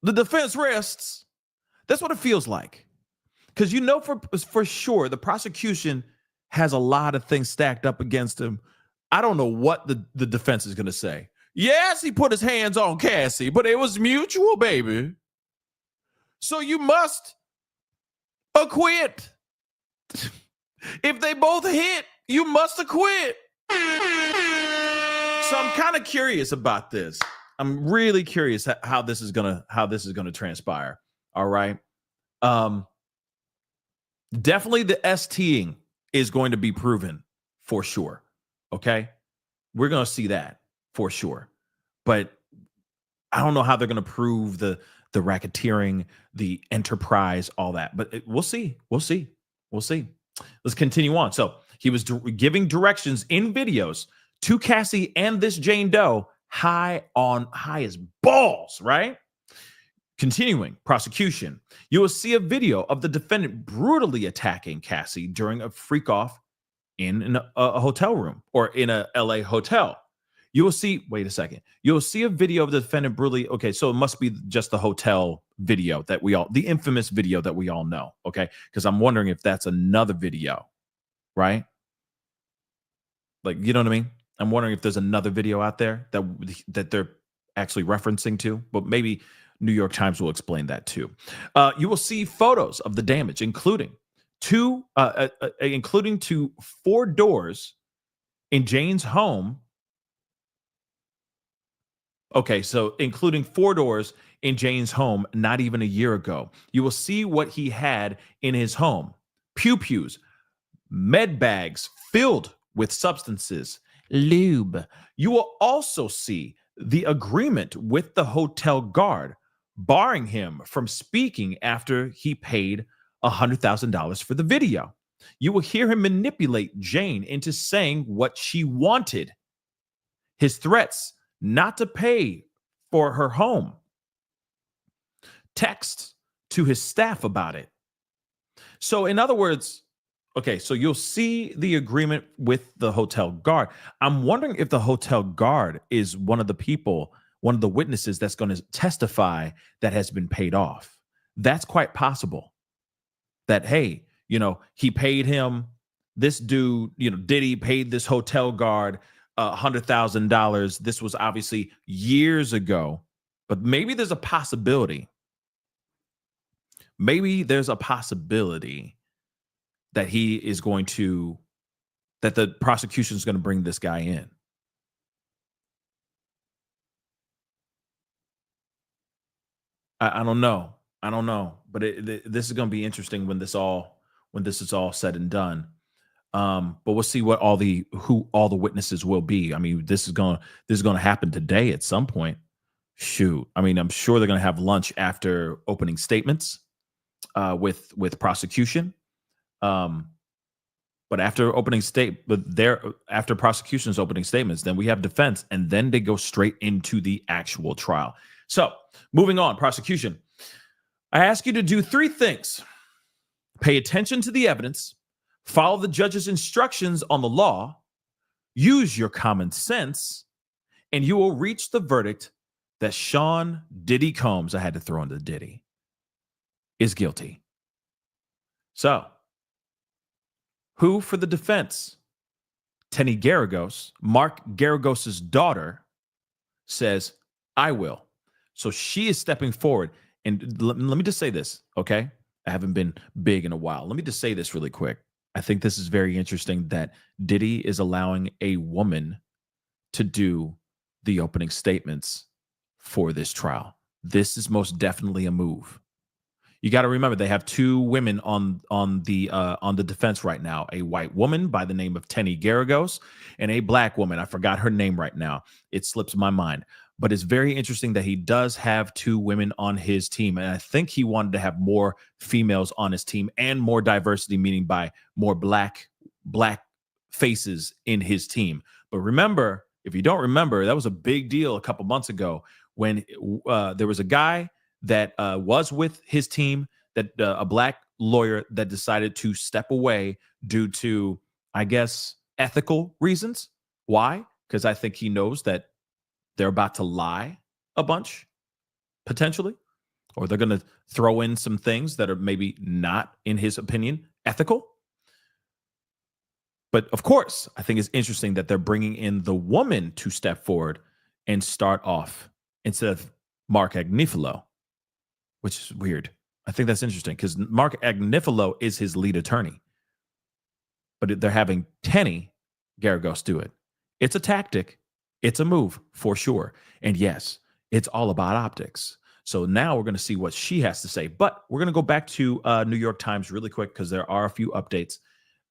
C: The defense rests. That's what it feels like. Because you know for sure the prosecution has a lot of things stacked up against him. I don't know what the defense is going to say. Yes, he put his hands on Cassie, but it was mutual, baby. So you must acquit. If they both hit, you must acquit. So I'm kind of curious about this. I'm really curious how this is gonna transpire. All right. Definitely the STing is going to be proven for sure. Okay. We're going to see that for sure. But I don't know how they're going to prove the racketeering, the enterprise, all that. But we'll see. We'll see. We'll see. Let's continue on. So he was giving directions in videos to Cassie and this Jane Doe high as balls, right? Continuing prosecution, you will see a video of the defendant brutally attacking Cassie during a freak off in a hotel room or in a LA hotel. You will see, wait a second. You'll see a video of the defendant brutally. Okay, so it must be just the hotel video the infamous video that we all know. Okay, because I'm wondering if that's another video, right? Like, you know what I mean? I'm wondering if there's another video out there that they're actually referencing to, but maybe New York Times will explain that too. You will see photos of the damage, including to 4 doors in Jane's home. Okay, so including 4 doors in Jane's home not even a year ago. You will see what he had in his home. Pew-pews, med bags filled with substances, lube. You will also see the agreement with the hotel guard, barring him from speaking after he paid $100,000 for the video. You will hear him manipulate Jane into saying what she wanted. His threats not to pay for her home. Texts to his staff about it. So in other words, okay, so you'll see the agreement with the hotel guard. I'm wondering if the hotel guard is one of the witnesses that's going to testify that has been paid off. That's quite possible. That, hey, he paid him, this dude, Diddy paid this hotel guard $100,000. This was obviously years ago, but maybe there's a possibility. Maybe there's a possibility that that the prosecution is going to bring this guy in. I don't know. But this is going to be interesting when this is all said and done. But we'll see what who all the witnesses will be. I mean, this is going to happen today at some point. Shoot. I mean, I'm sure they're going to have lunch after opening statements with prosecution. But after prosecution's opening statements, then we have defense, and then they go straight into the actual trial. So moving on, prosecution. I ask you to do 3 things. Pay attention to the evidence, follow the judge's instructions on the law, use your common sense, and you will reach the verdict that Sean Diddy Combs, I had to throw in the Diddy, is guilty. So, who for the defense? Tenny Garagos, Mark Garagos' daughter, says, I will. So she is stepping forward. And let me just say this, okay? I haven't been big in a while. Let me just say this really quick. I think this is very interesting that Diddy is allowing a woman to do the opening statements for this trial. This is most definitely a move. You got to remember they have 2 women on the defense right now. A white woman by the name of Tenny Garagos and a black woman. I forgot her name right now. It slips my mind. But it's very interesting that he does have 2 women on his team. And I think he wanted to have more females on his team and more diversity, meaning by more black faces in his team. But remember, if you don't remember, that was a big deal a couple months ago when there was a guy that was with his team, that a black lawyer that decided to step away due to, I guess, ethical reasons. Why? Because I think he knows that they're about to lie a bunch, potentially, or they're going to throw in some things that are maybe not, in his opinion, ethical. But of course, I think it's interesting that they're bringing in the woman to step forward and start off instead of Mark Agnifilo, which is weird. I think that's interesting because Mark Agnifilo is his lead attorney. But they're having Tenny Garagos do it. It's a tactic. It's a move for sure. And yes, it's all about optics. So now we're going to see what she has to say. But we're going to go back to New York Times really quick because there are a few updates.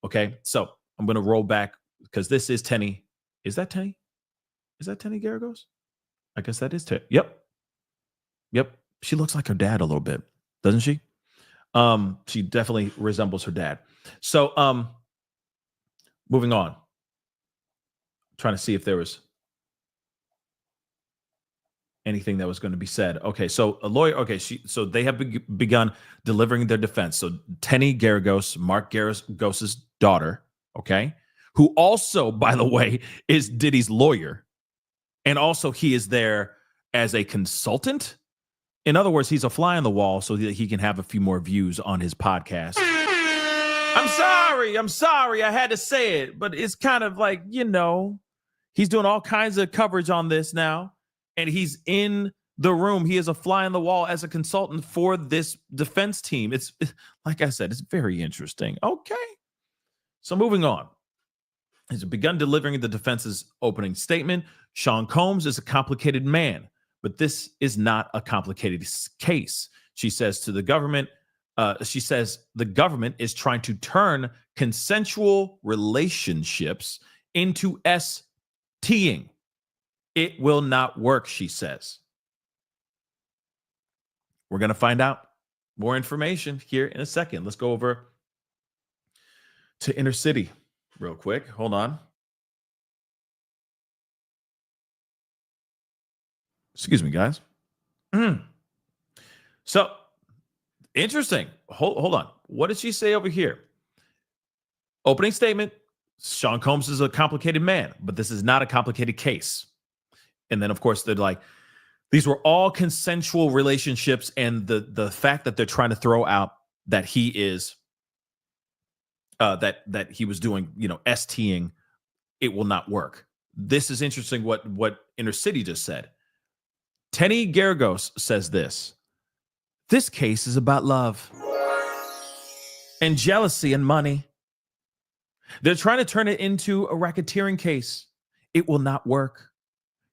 C: Okay, so I'm going to roll back because this is Tenny. Is that Tenny? Is that Tenny Garagos? I guess that is Tenny. Yep. She looks like her dad a little bit, doesn't she? She definitely resembles her dad. So moving on. Trying to see if there was anything that was going to be said. Okay, so a lawyer. Okay, so they have begun delivering their defense. So Tenny Garagos, Mark Garagos's daughter, okay, who also, by the way, is Diddy's lawyer, and also he is there as a consultant. In other words, he's a fly on the wall so that he can have a few more views on his podcast. I'm sorry, I had to say it, but it's kind of like, he's doing all kinds of coverage on this now. And he's in the room. He is a fly on the wall as a consultant for this defense team. It's like I said, it's very interesting. Okay. So moving on. He's begun delivering the defense's opening statement. Sean Combs is a complicated man, but this is not a complicated case. She says to the government, the government is trying to turn consensual relationships into STing. It will not work, she says. We're going to find out more information here in a second. Let's go over to Inner City real quick. Hold on. Excuse me, guys. So, interesting. Hold on. What did she say over here? Opening statement. Sean Combs is a complicated man, but this is not a complicated case. And then, of course, they're like, these were all consensual relationships, and the fact that they're trying to throw out that he is that he was doing, STing, it will not work. This is interesting what Inner City just said. Tenny Garagos says this. This case is about love and jealousy and money. They're trying to turn it into a racketeering case. It will not work.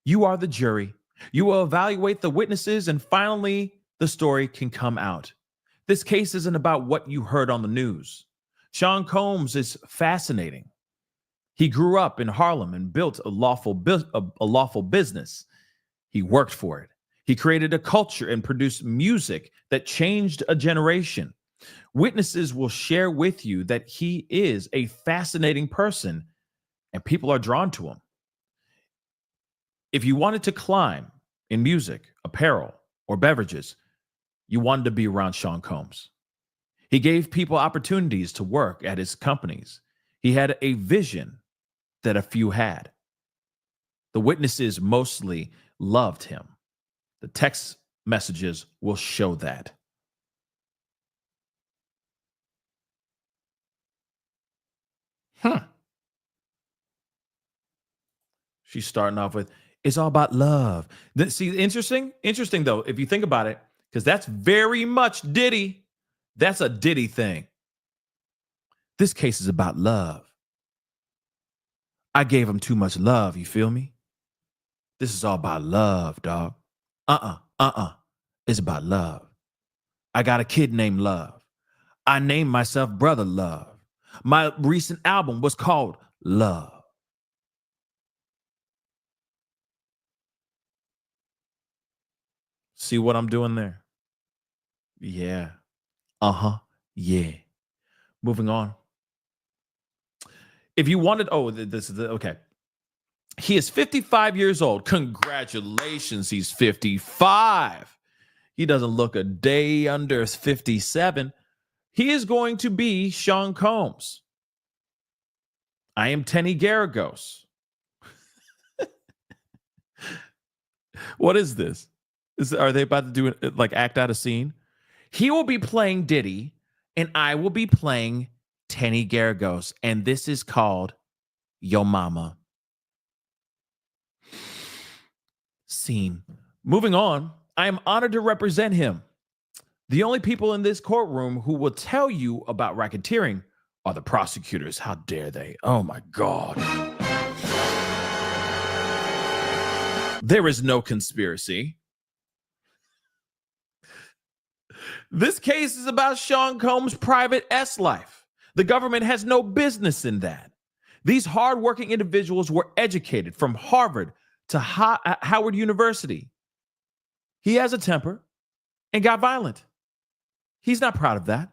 C: You are the jury. You will evaluate the witnesses, and finally, the story can come out. This case isn't about what you heard on the news. Sean Combs is fascinating. He grew up in Harlem and built a lawful business. He worked for it. He created a culture and produced music that changed a generation. Witnesses will share with you that he is a fascinating person, and people are drawn to him. If you wanted to climb in music, apparel, or beverages, you wanted to be around Sean Combs. He gave people opportunities to work at his companies. He had a vision that a few had. The witnesses mostly loved him. The text messages will show that. She's starting off with, it's all about love. See, interesting though, if you think about it, because that's very much Diddy. That's a Diddy thing. This case is about love. I gave him too much love, you feel me? This is all about love, dog. It's about love. I got a kid named Love. I named myself Brother Love. My recent album was called Love. See what I'm doing there? Yeah. Yeah. Moving on. If you wanted, this is okay. He is 55 years old. Congratulations, he's 55. He doesn't look a day under 57. He is going to be Sean Combs. I am Tenny Garagos. What is this? Are they about to do it, like act out a scene? He will be playing Diddy, and I will be playing Tenny Garagos, and this is called Yo Mama. Scene. Moving on, I am honored to represent him. The only people in this courtroom who will tell you about racketeering are the prosecutors. How dare they? Oh my God. There is no conspiracy. This case is about Sean Combs' private S life. The government has no business in that. These hardworking individuals were educated from Harvard to Howard University. He has a temper and got violent. He's not proud of that.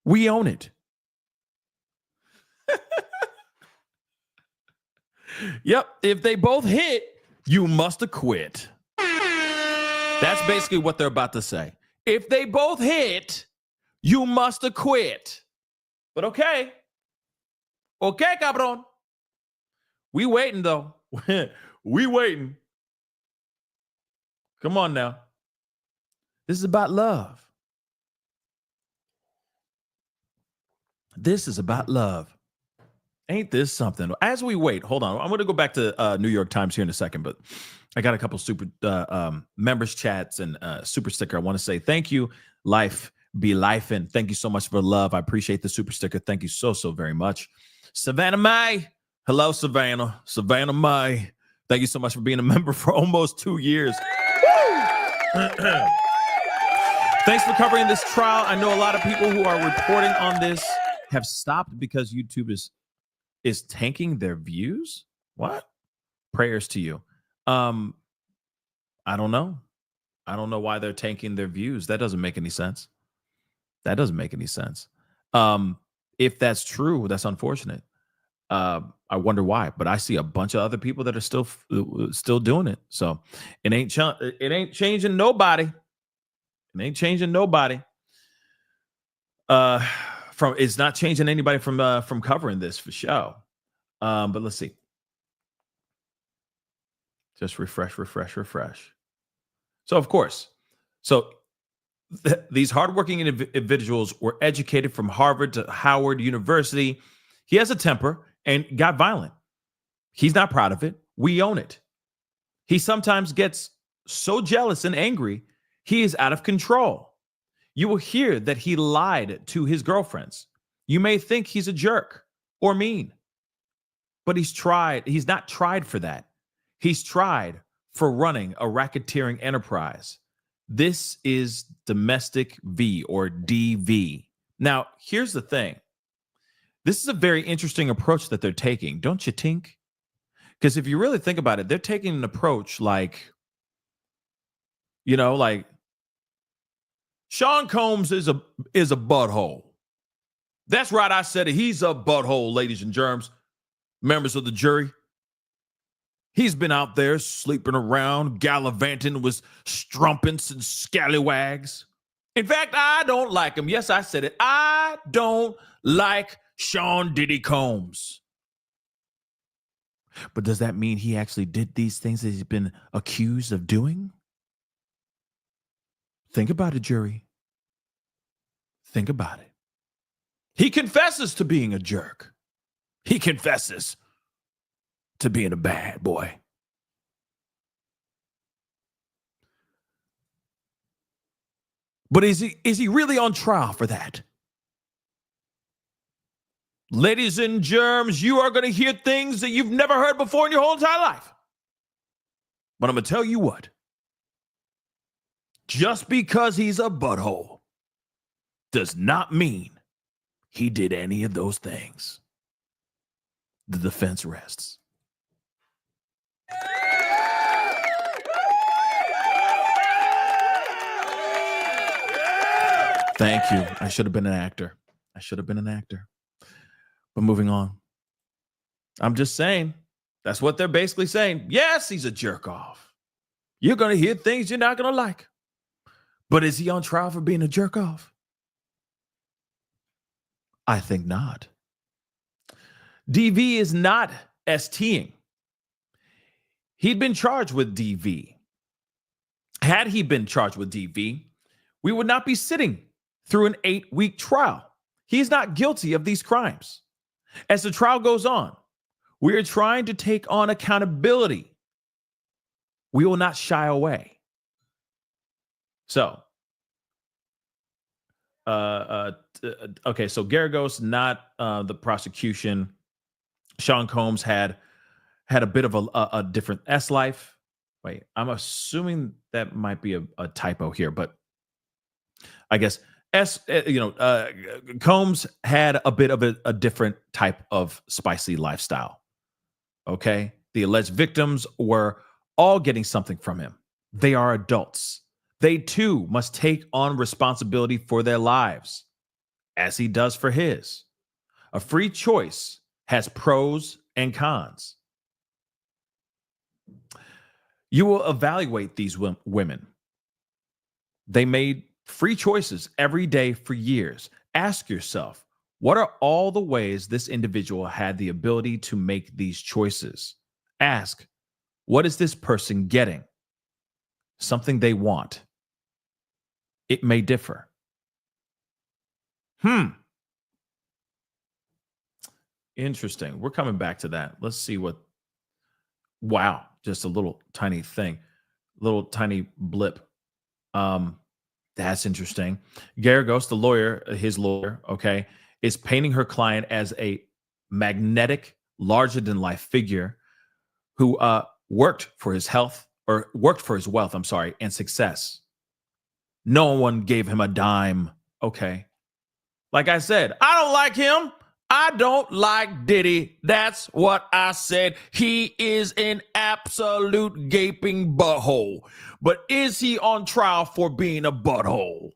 C: We own it. Yep, if they both hit, you must acquit. That's basically what they're about to say. If they both hit, you must acquit. But okay. Okay, cabron. We waiting, though. We waiting. Come on now. This is about love. This is about love. Ain't this something? As we wait, hold on. I'm going to go back to New York Times here in a second, but I got a couple super members chats and super sticker. I want to say thank you, Life Be Life, and thank you so much for love. I appreciate the super sticker. Thank you so very much. Savannah May. Hello, Savannah. Savannah May. Thank you so much for being a member for almost 2 years. Thanks for covering this trial. I know a lot of people who are reporting on this have stopped because YouTube is tanking their views. What? Prayers to you. I don't know. I don't know why they're tanking their views. That doesn't make any sense. That doesn't make any sense. If that's true, that's unfortunate. I wonder why, but I see a bunch of other people that are still doing it. So it ain't changing nobody. It ain't changing nobody. It's not changing anybody from covering this for show. But let's see. Just refresh. So of course, these hardworking individuals were educated from Harvard to Howard University. He has a temper and got violent. He's not proud of it. We own it. He sometimes gets so jealous and angry, he is out of control. You will hear that he lied to his girlfriends. You may think he's a jerk or mean, but he's not tried for that. He's tried for running a racketeering enterprise. This is domestic V or DV. Now, here's the thing. This is a very interesting approach that they're taking, don't you think? Because if you really think about it, they're taking an approach like Sean Combs is a butthole. That's right, I said it. He's a butthole, ladies and germs, members of the jury. He's been out there sleeping around, gallivanting with strumpets and scallywags. In fact, I don't like him. Yes, I said it. I don't like Sean Diddy Combs. But does that mean he actually did these things that he's been accused of doing? Think about it, jury. Think about it. He confesses to being a jerk. He confesses to being a bad boy. But is he really on trial for that? Ladies and germs, you are going to hear things that you've never heard before in your whole entire life. But I'm going to tell you what. Just because he's a butthole does not mean he did any of those things. The defense rests. Thank you. I should have been an actor. But moving on. I'm just saying. That's what they're basically saying. Yes, he's a jerk off. You're going to hear things you're not going to like. But is he on trial for being a jerk off? I think not. DV is not STing. He'd been charged with DV. Had he been charged with DV, we would not be sitting through an 8-week trial. He's not guilty of these crimes. As the trial goes on, we are trying to take on accountability. We will not shy away. So, okay, so Garagos, not the prosecution. Sean Combs had a bit of a different S life. Wait, I'm assuming that might be a typo here, but I guess Combs had a bit of a different type of spicy lifestyle. Okay, the alleged victims were all getting something from him. They are adults. They too must take on responsibility for their lives, as he does for his. A free choice has pros and cons. You will evaluate these women. They made free choices every day for years. Ask yourself, what are all the ways this individual had the ability to make these choices? Ask, what is this person getting? Something they want. It may differ. Interesting. We're coming back to that. Let's see what. Wow. Just a little tiny thing. Little tiny blip. That's interesting. Garagos, the lawyer, his lawyer, okay, is painting her client as a magnetic, larger-than-life figure who worked for his wealth, and success. No one gave him a dime. Okay. Like I said, I don't like him. I don't like Diddy. That's what I said. He is an absolute gaping butthole. But is he on trial for being a butthole?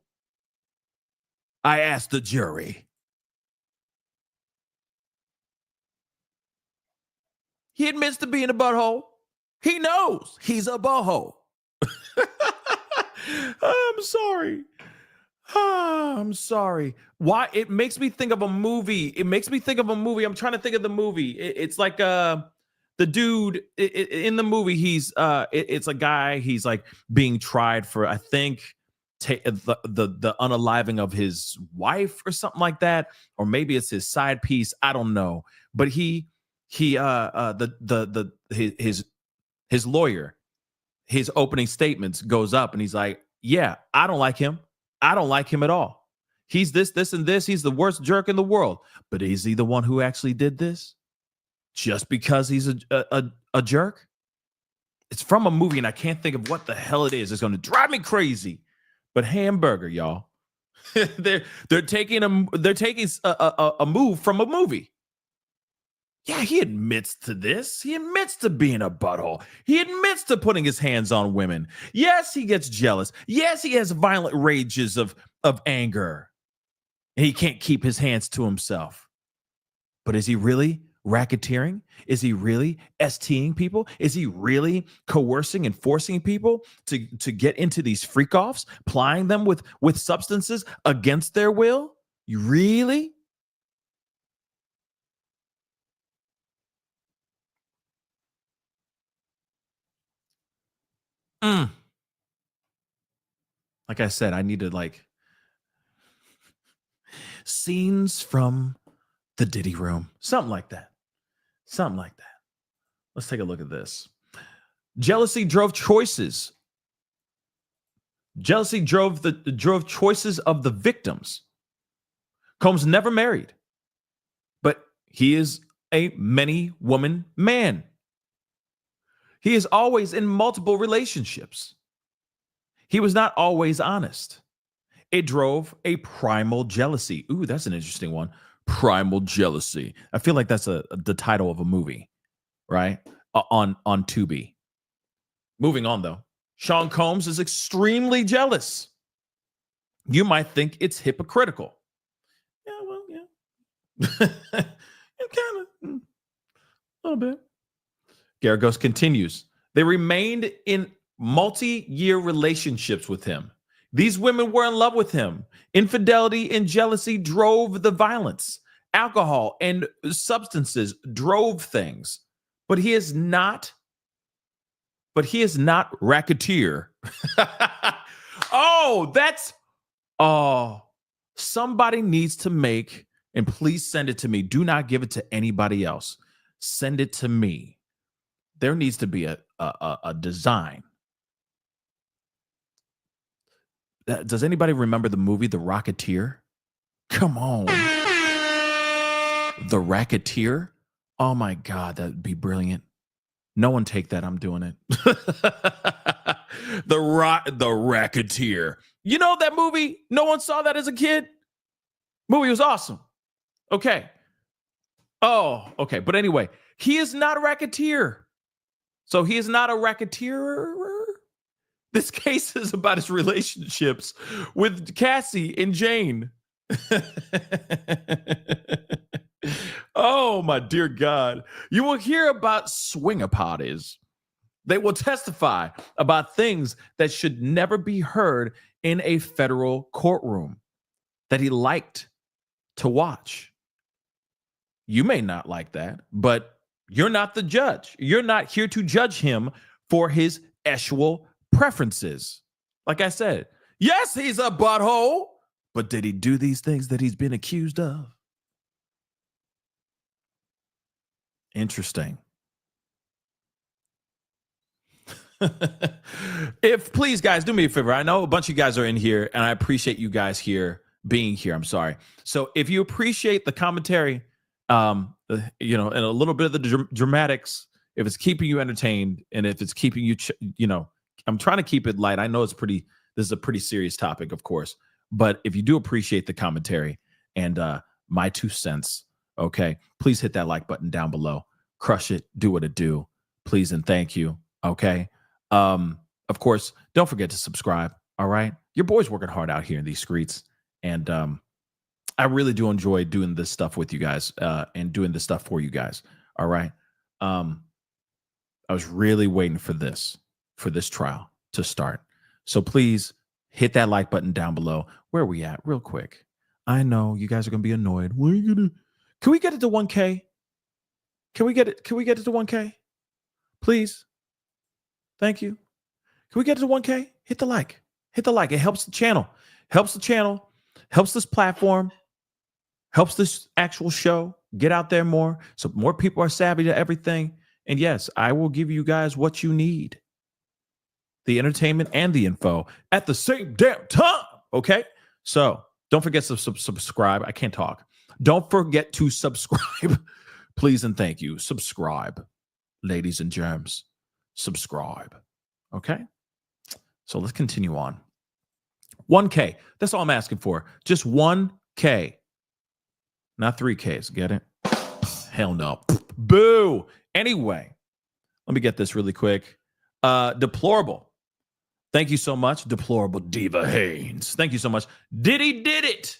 C: I asked the jury. He admits to being a butthole. He knows he's a butthole. I'm sorry. I'm sorry. Why? It makes me think of a movie. I'm trying to think of the movie. It's like the dude in the movie. It's a guy. He's like being tried for, I think, the unaliving of his wife or something like that, or maybe it's his side piece. I don't know. But his lawyer, his opening statements goes up, and he's like, "Yeah, I don't like him. I don't like him at all. He's this, and this. He's the worst jerk in the world. But is he the one who actually did this? Just because he's a jerk?" It's from a movie, and I can't think of what the hell it is. It's going to drive me crazy. But Hamburger, y'all, they're taking a move from a movie. Yeah, he admits to this. He admits to being a butthole. He admits to putting his hands on women. Yes, he gets jealous. Yes, he has violent rages of anger. And he can't keep his hands to himself. But is he really racketeering? Is he really STing people? Is he really coercing and forcing people to get into these freak-offs, plying them with substances against their will? You really? Like I said, I need to scenes from the Diddy room. Something like that. Let's take a look at this. Jealousy drove choices. Jealousy drove choices of the victims. Combs never married, but he is a many-woman man. He is always in multiple relationships. He was not always honest. It drove a primal jealousy. Ooh, that's an interesting one. Primal jealousy. I feel like that's the title of a movie, right? On Tubi. Moving on, though. Sean Combs is extremely jealous. You might think it's hypocritical. Yeah, well, yeah. It kind of. A little bit. Garagos continues. They remained in multi-year relationships with him. These women were in love with him. Infidelity and jealousy drove the violence. Alcohol and substances drove things. But he is not racketeer. Somebody needs to make, and please send it to me. Do not give it to anybody else. Send it to me. There needs to be a design. Does anybody remember the movie The Rocketeer? Come on. The Racketeer? Oh my God, that'd be brilliant. No one take that. I'm doing it. The Racketeer. You know that movie? No one saw that as a kid? Movie was awesome. Okay. Oh, okay. But anyway, he is not a racketeer. So he is not a racketeer. This case is about his relationships with Cassie and Jane. Oh, my dear God. You will hear about swinger parties. They will testify about things that should never be heard in a federal courtroom that he liked to watch. You may not like that, but you're not the judge. You're not here to judge him for his sexual preferences. Like I said, yes, he's a butthole, but did he do these things that he's been accused of? Interesting. If please, guys, do me a favor. I know a bunch of you guys are in here, and I appreciate you guys here being here. I'm sorry. So if you appreciate the commentary, and a little bit of the dramatics, if it's keeping you entertained, and if it's keeping you, I'm trying to keep it light. I know this is a pretty serious topic, of course, but if you do appreciate the commentary and my 2 cents, okay, please hit that like button down below. Crush it. Do what it do. Please and thank you. Okay. Of course, don't forget to subscribe. All right. Your boy's working hard out here in these streets. And I really do enjoy doing this stuff with you guys and doing this stuff for you guys. All right. I was really waiting for this trial to start. So please hit that like button down below. Where are we at? Real quick. I know you guys are going to be annoyed. Can we get it to 1K? Can we get it to 1K? Please. Thank you. Can we get it to 1K? Hit the like. Hit the like. It helps the channel. Helps this platform. Helps this actual show get out there more. So more people are savvy to everything. And yes, I will give you guys what you need. The entertainment and the info at the same damn time. Okay? So don't forget to subscribe. I can't talk. Don't forget to subscribe. Please and thank you. Subscribe, ladies and germs. Subscribe. Okay? So let's continue on. 1K. That's all I'm asking for. Just 1K. Not 3Ks. Get it? Hell no. Boo. Anyway, let me get this really quick. Deplorable. Thank you so much, Deplorable Diva Haynes. Thank you so much. Diddy did it.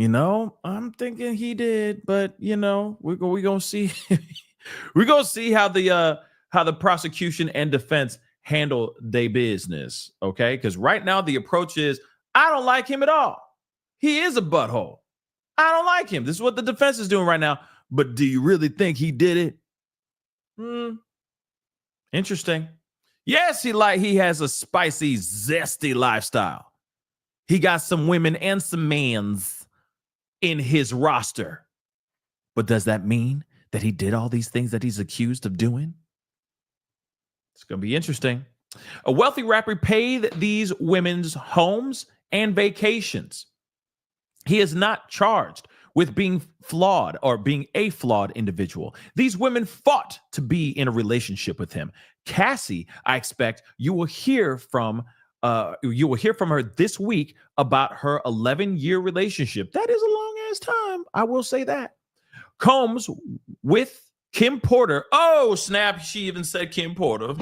C: I'm thinking he did, but we're gonna see. We're gonna see how the prosecution and defense handle their business. Okay, because right now the approach is, I don't like him at all. He is a butthole. I don't like him. This is what the defense is doing right now. But do you really think he did it? Interesting. Yes, he has a spicy, zesty lifestyle. He got some women and some mans in his roster. But does that mean that he did all these things that he's accused of doing? It's going to be interesting. A wealthy rapper paid these women's homes and vacations. He is not charged with being flawed or being a flawed individual. These women fought to be in a relationship with him. Cassie, I expect you will hear from her this week about her 11-year relationship. That is a long ass time. I will say that. Combs with Kim Porter. Oh, snap. She even said Kim Porter.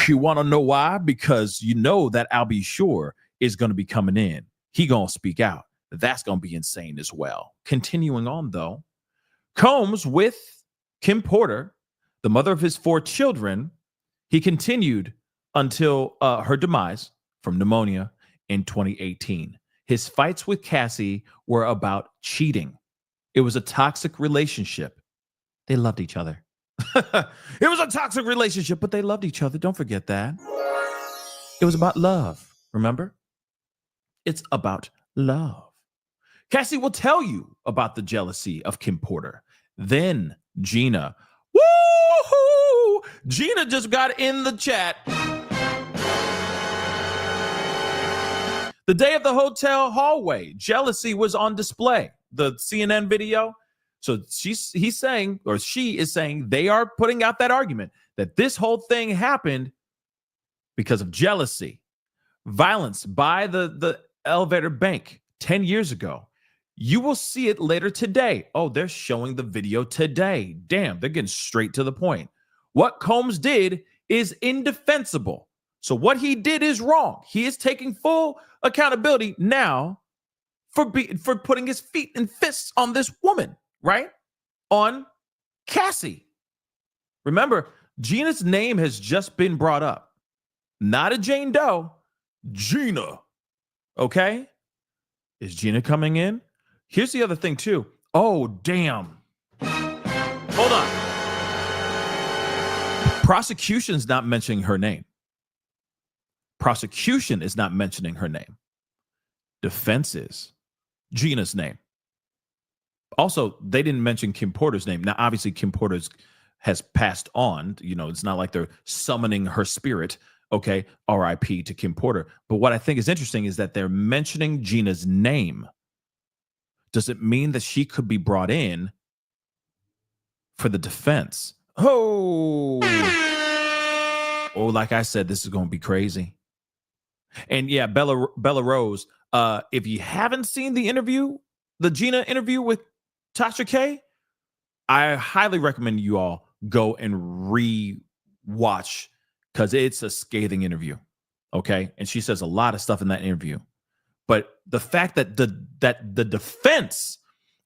C: You want to know why? Because you know that I'll be sure is going to be coming in. He going to speak out. That's going to be insane as well. Continuing on, though, Combs with Kim Porter, the mother of his 4 children, he continued until her demise from pneumonia in 2018. His fights with Cassie were about cheating. It was a toxic relationship. They loved each other. It was a toxic relationship, but they loved each other. Don't forget that. It was about love. Remember? It's about love. Cassie will tell you about the jealousy of Kim Porter. Then Gina. Woo-hoo! Gina just got in the chat. The day of the hotel hallway, jealousy was on display. The CNN video. So she is saying they are putting out that argument that this whole thing happened because of jealousy, violence by the elevator bank 10 years ago. You will see it later today. Oh, they're showing the video today. Damn, they're getting straight to the point. What Combs did is indefensible. So what he did is wrong. He is taking full accountability now for putting his feet and fists on this woman, right? On Cassie. Remember, Gina's name has just been brought up. Not a Jane Doe, Gina. Okay? Is Gina coming in? Here's the other thing, too. Oh, damn. Hold on. Prosecution's not mentioning her name. Prosecution is not mentioning her name. Defense is Gina's name. Also, they didn't mention Kim Porter's name. Now, obviously, Kim Porter has passed on. You know, it's not like they're summoning her spirit. Okay, R.I.P. to Kim Porter. But what I think is interesting is that they're mentioning Gina's name. Does it mean that she could be brought in for the defense? Oh, like I said, this is going to be crazy. And yeah, Bella Rose, if you haven't seen the interview, the Gina interview with Tasha K, I highly recommend you all go and re-watch because it's a scathing interview. Okay. And she says a lot of stuff in that interview. But the fact that the defense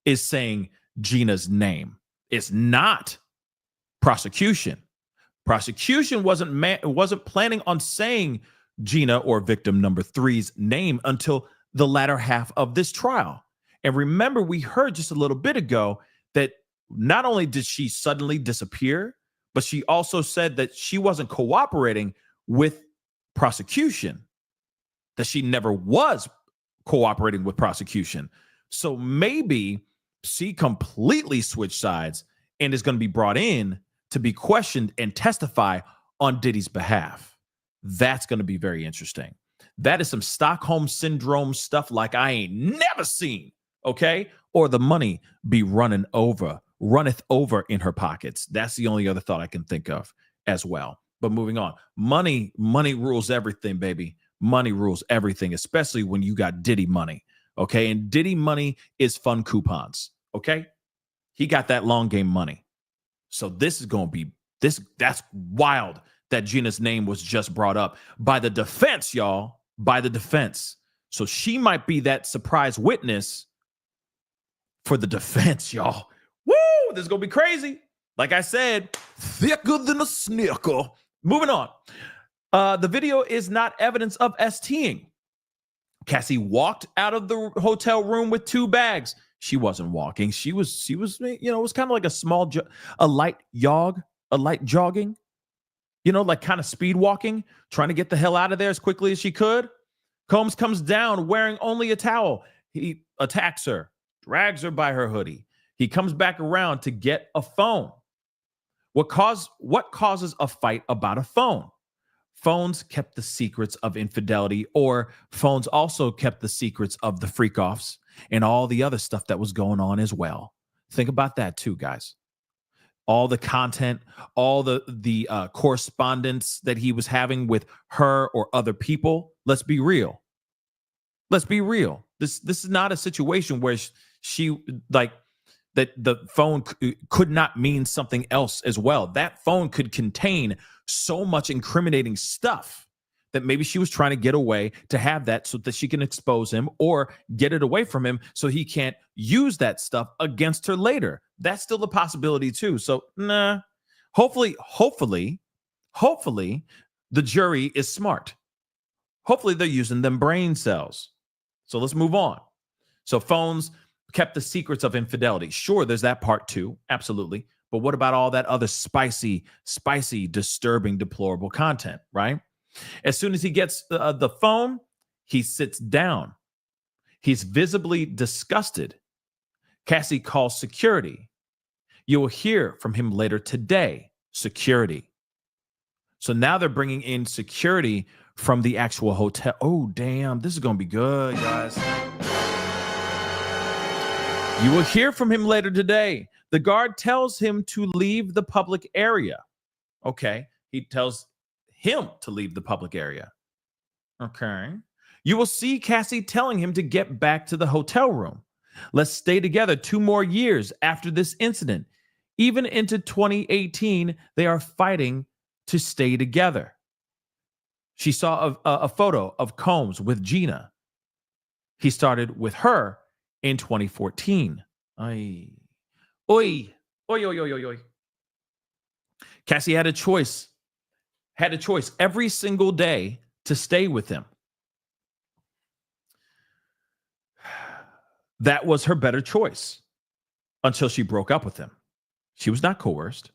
C: is saying Gina's name is not prosecution. Prosecution wasn't planning on saying Gina or victim number 3's name until the latter half of this trial. And remember, we heard just a little bit ago that not only did she suddenly disappear, but she also said that she wasn't cooperating with prosecution, that she never was cooperating with prosecution. So maybe she completely switched sides and is going to be brought in to be questioned and testify on Diddy's behalf. That's going to be very interesting. That is some Stockholm Syndrome stuff like I ain't never seen, okay? Or the money be runneth over in her pockets. That's the only other thought I can think of as well. But moving on, money rules everything, baby. Money rules everything, especially when you got Diddy money, okay? And Diddy money is fun coupons, okay? He got that long game money. So this is going to be, that's wild that Gina's name was just brought up by the defense, y'all, by the defense. So she might be that surprise witness for the defense, y'all. Woo, this is going to be crazy. Like I said, thicker than a snicker. Moving on. The video is not evidence of STing. Cassie walked out of the hotel room with 2 bags. She wasn't walking. She was, you know, it was kind of like a light jogging, you know, like kind of speed walking, trying to get the hell out of there as quickly as she could. Combs comes down wearing only a towel. He attacks her, drags her by her hoodie. He comes back around to get a phone. What causes a fight about a phone? Phones kept the secrets of infidelity, or phones also kept the secrets of the freak-offs and all the other stuff that was going on as well. Think about that too, guys. All the content, all the correspondence that he was having with her or other people. Let's be real. Let's be real. This is not a situation where she like that the phone could not mean something else as well. That phone could contain so much incriminating stuff that maybe she was trying to get away to have that so that she can expose him or get it away from him so he can't use that stuff against her later. That's still a possibility too. So, nah. Hopefully, the jury is smart. Hopefully they're using them brain cells. So let's move on. So phones kept the secrets of infidelity. Sure, there's that part too. Absolutely. But what about all that other spicy, disturbing, deplorable content, right? As soon as he gets the phone, he sits down. He's visibly disgusted. Cassie calls security. You will hear from him later today. Security. So now they're bringing in security from the actual hotel. Oh, damn. This is going to be good, guys. You will hear from him later today. The guard tells him to leave the public area. Okay. He tells him to leave the public area. Okay. You will see Cassie telling him to get back to the hotel room. Let's stay together 2 more years after this incident. Even into 2018, they are fighting to stay together. She saw a photo of Combs with Gina. He started with her in 2014. Oi. Cassie had a choice every single day to stay with him. That was her better choice until she broke up with him. She was not coerced.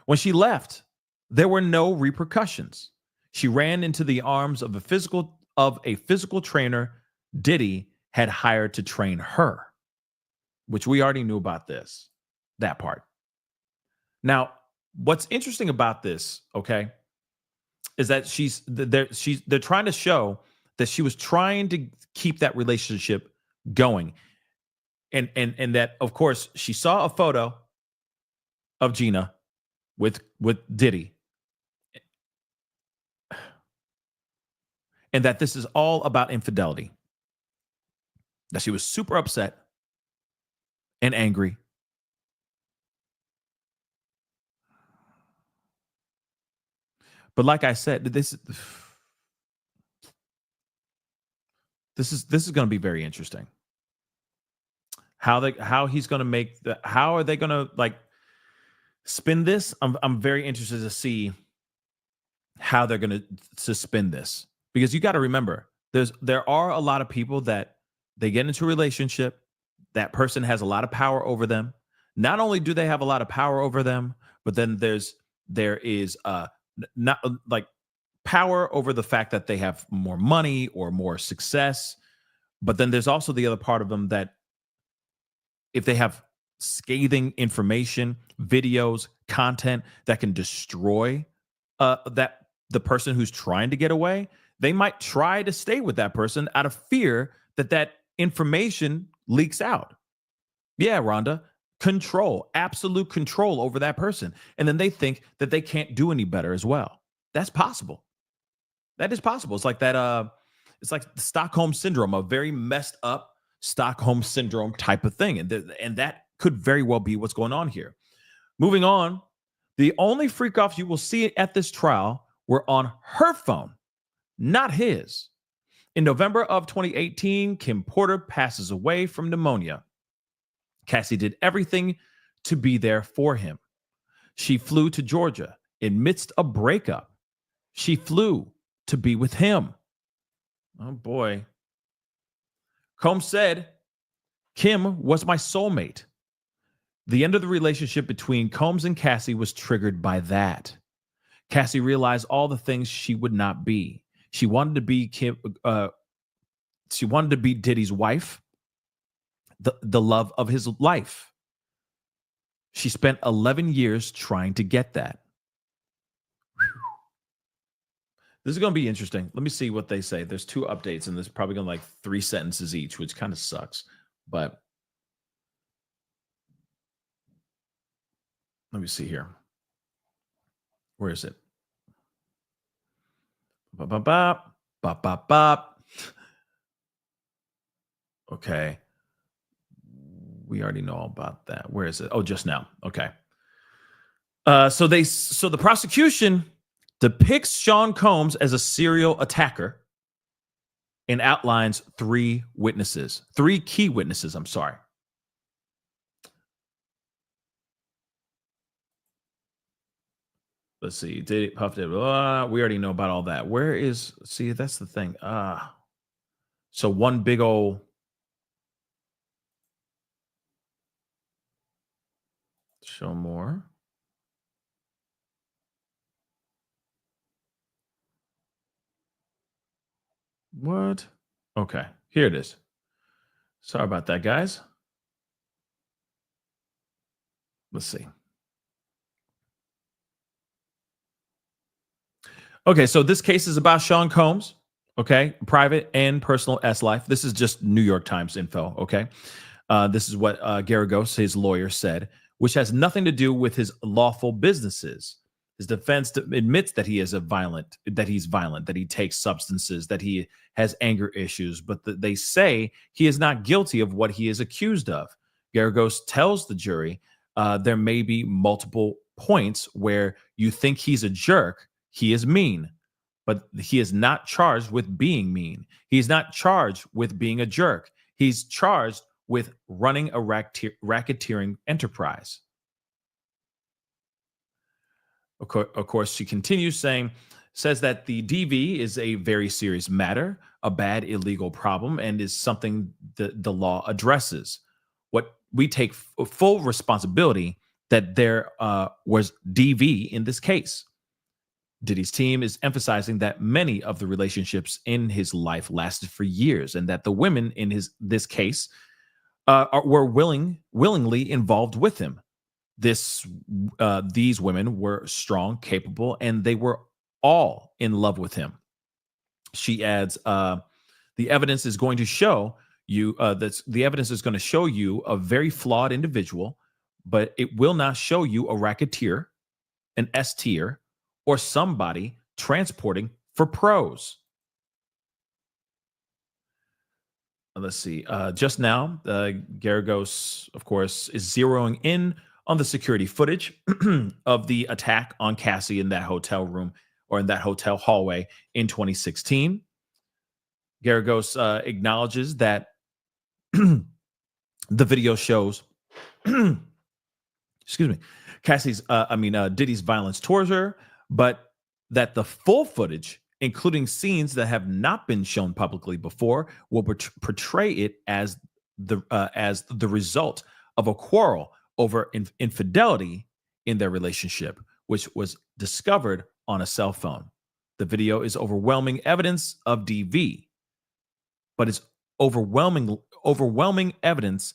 C: When she left, there were no repercussions. She ran into the arms of a physical trainer Diddy had hired to train her, which we already knew about that part. Now, what's interesting about this, okay, is that they're trying to show that she was trying to keep that relationship going. And that, of course, she saw a photo of Gina with Diddy. And that this is all about infidelity. That she was super upset and angry. But like I said, this is going to be very interesting. How he's going to make how are they going to like spin this? I'm very interested to see how they're going to spin this, because you got to remember there are a lot of people that they get into a relationship. That person has a lot of power over them. Not only do they have a lot of power over them, but then there is not like power over the fact that they have more money or more success. But then there's also the other part of them that if they have scathing information, videos, content that can destroy that the person who's trying to get away, they might try to stay with that person out of fear that information leaks out. Yeah, Rhonda, control, absolute control over that person. And then they think that they can't do any better as well. That's possible. That is possible. It's like that, it's like the Stockholm syndrome, a very messed up Stockholm syndrome type of thing. And that could very well be what's going on here. Moving on, the only freak-offs you will see at this trial were on her phone, not his. In November of 2018, Kim Porter passes away from pneumonia. Cassie did everything to be there for him. She flew to Georgia amidst a breakup. She flew to be with him. Oh, boy. Combs said, Kim was my soulmate. The end of the relationship between Combs and Cassie was triggered by that. Cassie realized all the things she would not be. She wanted to be she wanted to be Diddy's wife, the love of his life. She spent 11 years trying to get that. This is going to be interesting. Let me see what they say. There's 2 updates, and there's probably going to like 3 sentences each, which kind of sucks. But let me see here. Where is it? Bop, bop, bop, bop, bop, bop. Okay. We already know all about that. Where is it? Oh, just now. Okay. So the prosecution depicts Sean Combs as a serial attacker and outlines three key witnesses, I'm sorry. Let's see. Did it puffed it? We already know about all that. Where is, see, that's the thing. So one big old, show more. What? Okay, here it is. Sorry about that, guys. Let's see. Okay, so this case is about Sean Combs, okay? Private and personal S life. This is just New York Times info, okay? This is what Garagos, his lawyer, said, which has nothing to do with his lawful businesses. His defense admits that he is violent, that he takes substances, that he has anger issues, but they say he is not guilty of what he is accused of. Garagos tells the jury there may be multiple points where you think he's a jerk, he is mean, but he is not charged with being mean. He's not charged with being a jerk. He's charged with running a racketeering enterprise. Of course, she continues says that the DV is a very serious matter, a bad illegal problem, and is something the law addresses. What we take full responsibility that there was DV in this case. Diddy's team is emphasizing that many of the relationships in his life lasted for years, and that the women in this case were willingly involved with him. These women were strong, capable, and they were all in love with him. She adds, the evidence is going to show you a very flawed individual, but it will not show you a racketeer, an S-tier, or somebody transporting for pros. Let's see. Just now, Garagos, of course, is zeroing in on the security footage of the attack on Cassie in that hotel room or in that hotel hallway in 2016. Garagos acknowledges that the video shows, excuse me, Diddy's violence towards her, but that the full footage, including scenes that have not been shown publicly before, will portray it as the result of a quarrel over infidelity in their relationship, which was discovered on a cell phone. The video is overwhelming evidence of DV, but it's overwhelming evidence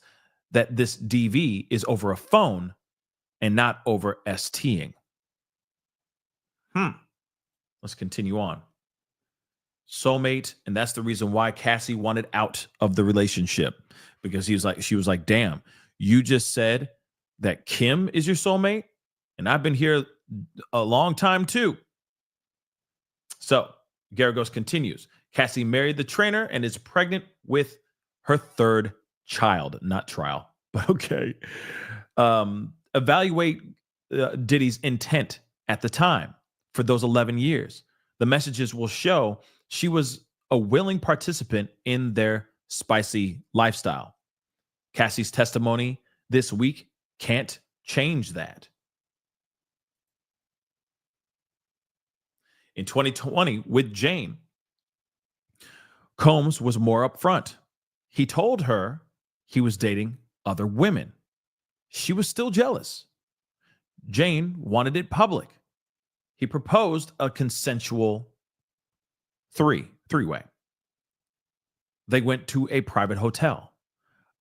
C: that this DV is over a phone and not over STing. Let's continue on. Soulmate, and that's the reason why Cassie wanted out of the relationship, because she was like, damn, you just said that Kim is your soulmate, and I've been here a long time too. So Garagos continues. Cassie married the trainer and is pregnant with her third child. Not trial, but okay. Evaluate Diddy's intent at the time for those 11 years. The messages will show she was a willing participant in their spicy lifestyle. Cassie's testimony this week can't change that. In 2020, with Jane, Combs was more upfront. He told her he was dating other women. She was still jealous. Jane wanted it public. He proposed a consensual three-way. They went to a private hotel.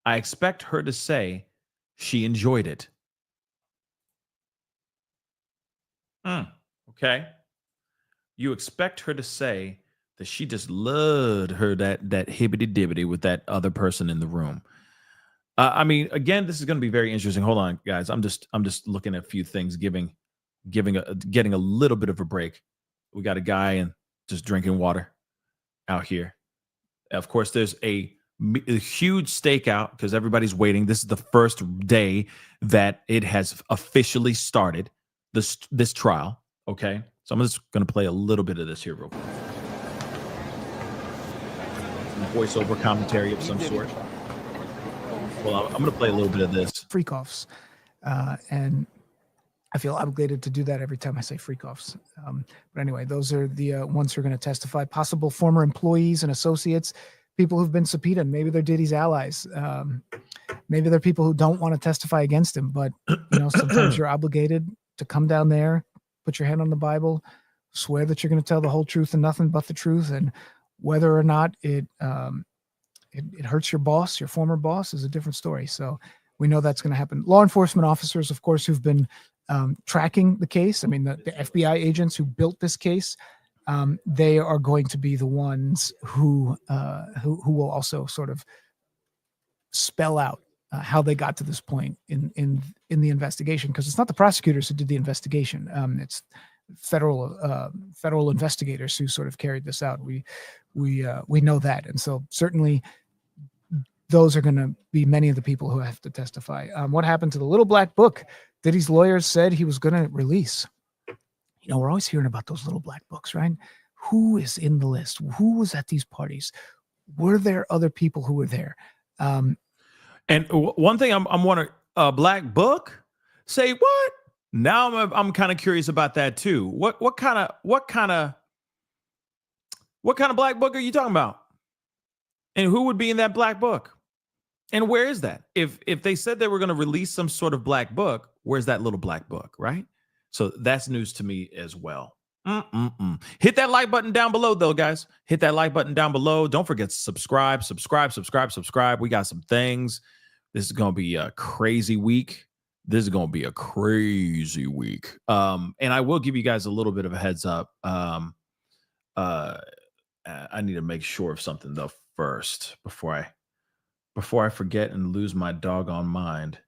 C: I expect her to say she enjoyed it. Okay. You expect her to say that she just loved her that hibbity-dibbity with that other person in the room. Again, this is going to be very interesting. Hold on, guys. I'm just looking at a few things, getting a little bit of a break. We got a guy and just drinking water out here. Of course, there's a huge stakeout because everybody's waiting. This is the first day that it has officially started, this trial. Okay, So I'm just going to play a little bit of this here real quick. Some voiceover commentary of some sort. Well, I'm going to play a little bit of this.
A: Freak-offs. And I feel obligated to do that every time I say freak-offs. But anyway, those are the ones who are going to testify. Possible former employees and associates, people who've been subpoenaed. Maybe they're Diddy's allies. Maybe they're people who don't want to testify against him. But sometimes you're obligated to come down there, put your hand on the Bible, swear that you're going to tell the whole truth and nothing but the truth. And whether or not it hurts your boss, your former boss, is a different story. So we know that's going to happen. Law enforcement officers, of course, who've been tracking the case. I mean, the FBI agents who built this case, they are going to be the ones who will also sort of spell out how they got to this point in the investigation, because it's not the prosecutors who did the investigation. It's federal investigators who sort of carried this out. We know that, and so certainly those are going to be many of the people who have to testify. What happened to the little black book? Diddy's lawyers said he was going to release. We're always hearing about those little black books, right? Who is in the list? Who was at these parties? Were there other people who were there?
C: And one thing I'm wondering, black book? Say what? Now I'm kind of curious about that too. What kind of black book are you talking about? And who would be in that black book? And where is that? If they said they were going to release some sort of black book, where's that little black book, right? So that's news to me as well. Hit that like button down below, though, guys. Hit that like button down below. Don't forget to subscribe. We got some things. This is going to be a crazy week. And I will give you guys a little bit of a heads up. I need to make sure of something, though, first before I forget and lose my doggone mind.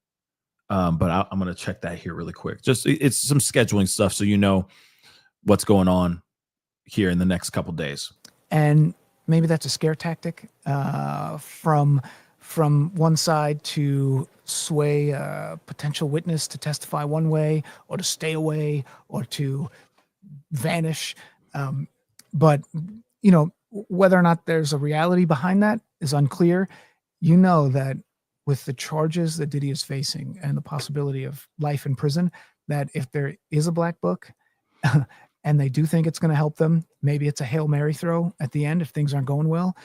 C: But I'm going to check that here really quick. Just it's some scheduling stuff, so you know what's going on here in the next couple days.
A: And maybe that's a scare tactic from one side to sway a potential witness to testify one way, or to stay away, or to vanish. But whether or not there's a reality behind that is unclear. That with the charges that Diddy is facing and the possibility of life in prison, that if there is a black book and they do think it's going to help them, maybe it's a Hail Mary throw at the end if things aren't going well.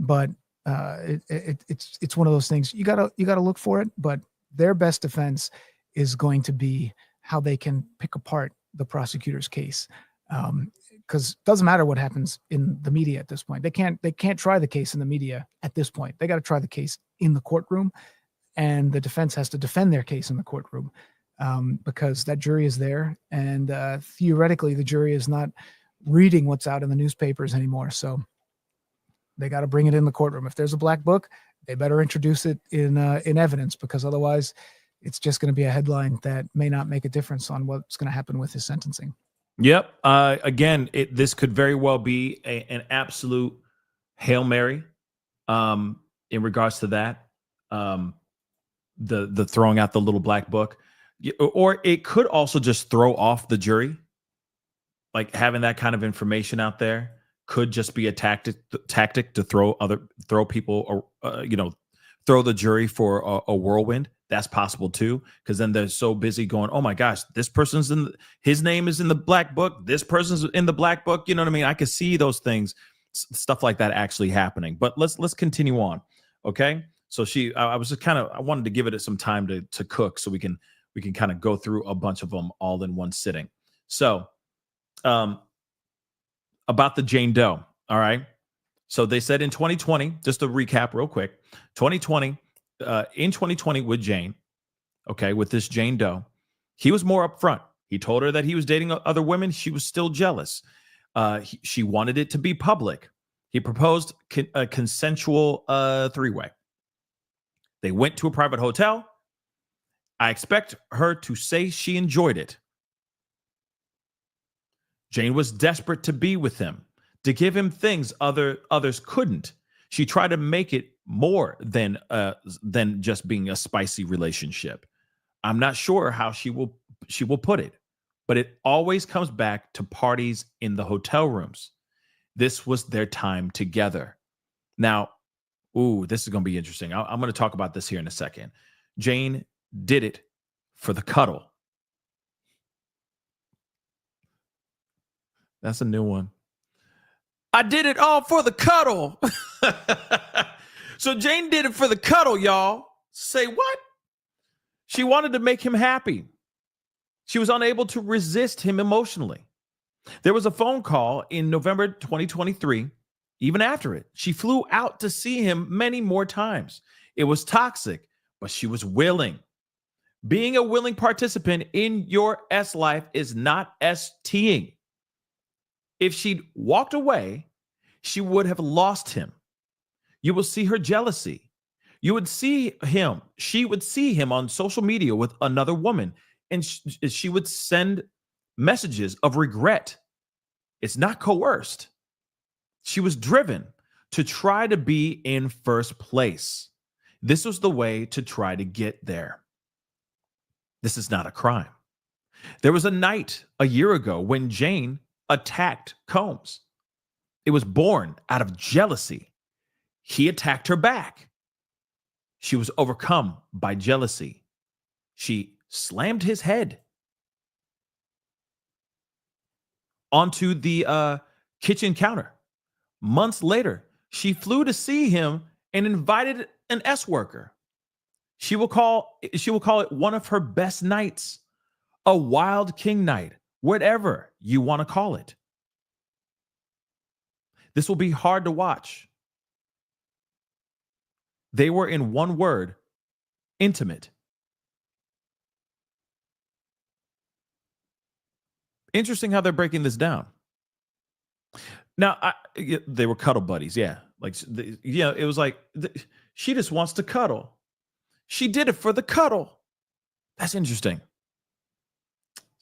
A: But it's one of those things you gotta look for it. But their best defense is going to be how they can pick apart the prosecutor's case. Because it doesn't matter what happens in the media at this point. They can't try the case in the media at this point. They got to try the case in the courtroom, and the defense has to defend their case in the courtroom, because that jury is there, and theoretically the jury is not reading what's out in the newspapers anymore. So they got to bring it in the courtroom. If there's a black book, they better introduce it in evidence, because otherwise it's just going to be a headline that may not make a difference on what's going to happen with his sentencing.
C: Yep. Again, this could very well be an absolute Hail Mary in regards to that. The throwing out the little black book, or it could also just throw off the jury. Like having that kind of information out there could just be a tactic to throw people, throw the jury for a whirlwind. That's possible too, because then they're so busy going, oh my gosh, this person's his name is in the black book. This person's in the black book. You know what I mean? I could see those things, stuff like that actually happening. But let's continue on. Okay. So I was just I wanted to give it some time to cook, so we can kind of go through a bunch of them all in one sitting. So, about the Jane Doe. All right. So they said in 2020, just to recap real quick, in 2020 with Jane, with this Jane Doe, he was more upfront. He told her that he was dating other women. She was still jealous. She wanted it to be public. He proposed a consensual three-way. They went to a private hotel. I expect her to say she enjoyed it. Jane was desperate to be with him, to give him things others couldn't. She tried to make it more than just being a spicy relationship. I'm not sure how she will put it, but it always comes back to parties in the hotel rooms. This was their time together. Now, this is going to be interesting. I'm going to talk about this here in a second. Jane did it for the cuddle. That's a new one. I did it all for the cuddle. So Jane did it for the cuddle, y'all. Say what? She wanted to make him happy. She was unable to resist him emotionally. There was a phone call in November 2023. Even after it, she flew out to see him many more times. It was toxic, but she was willing. Being a willing participant in your S life is not STing. If she'd walked away, she would have lost him. You will see her jealousy. You would see him. She would see him on social media with another woman, and she would send messages of regret. It's not coerced. She was driven to try to be in first place. This was the way to try to get there. This is not a crime. There was a night a year ago when Jane attacked Combs. It was born out of jealousy. He attacked her back. She was overcome by jealousy. She slammed his head onto the kitchen counter. Months later, she flew to see him and invited an S worker. She will call it one of her best nights, a wild king night, whatever you want to call it. This will be hard to watch. They were, in one word, intimate. Interesting how they're breaking this down. Now, they were cuddle buddies, yeah. It was like, she just wants to cuddle. She did it for the cuddle. That's interesting.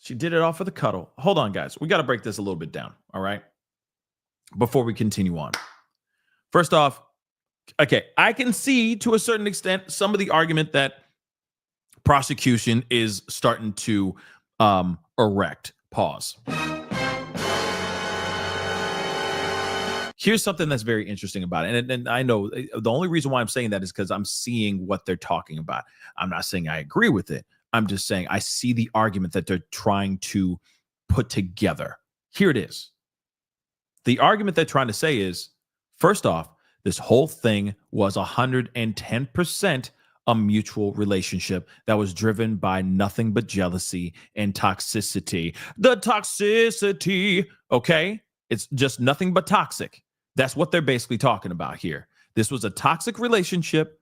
C: She did it all for the cuddle. Hold on, guys. We got to break this a little bit down, all right? Before we continue on. First off, okay, I can see to a certain extent some of the argument that prosecution is starting to erect. Pause. Here's something that's very interesting about it. And I know the only reason why I'm saying that is because I'm seeing what they're talking about. I'm not saying I agree with it. I'm just saying I see the argument that they're trying to put together. Here it is. The argument they're trying to say is, first off, this whole thing was 110% a mutual relationship that was driven by nothing but jealousy and toxicity. The toxicity, okay? It's just nothing but toxic. That's what they're basically talking about here. This was a toxic relationship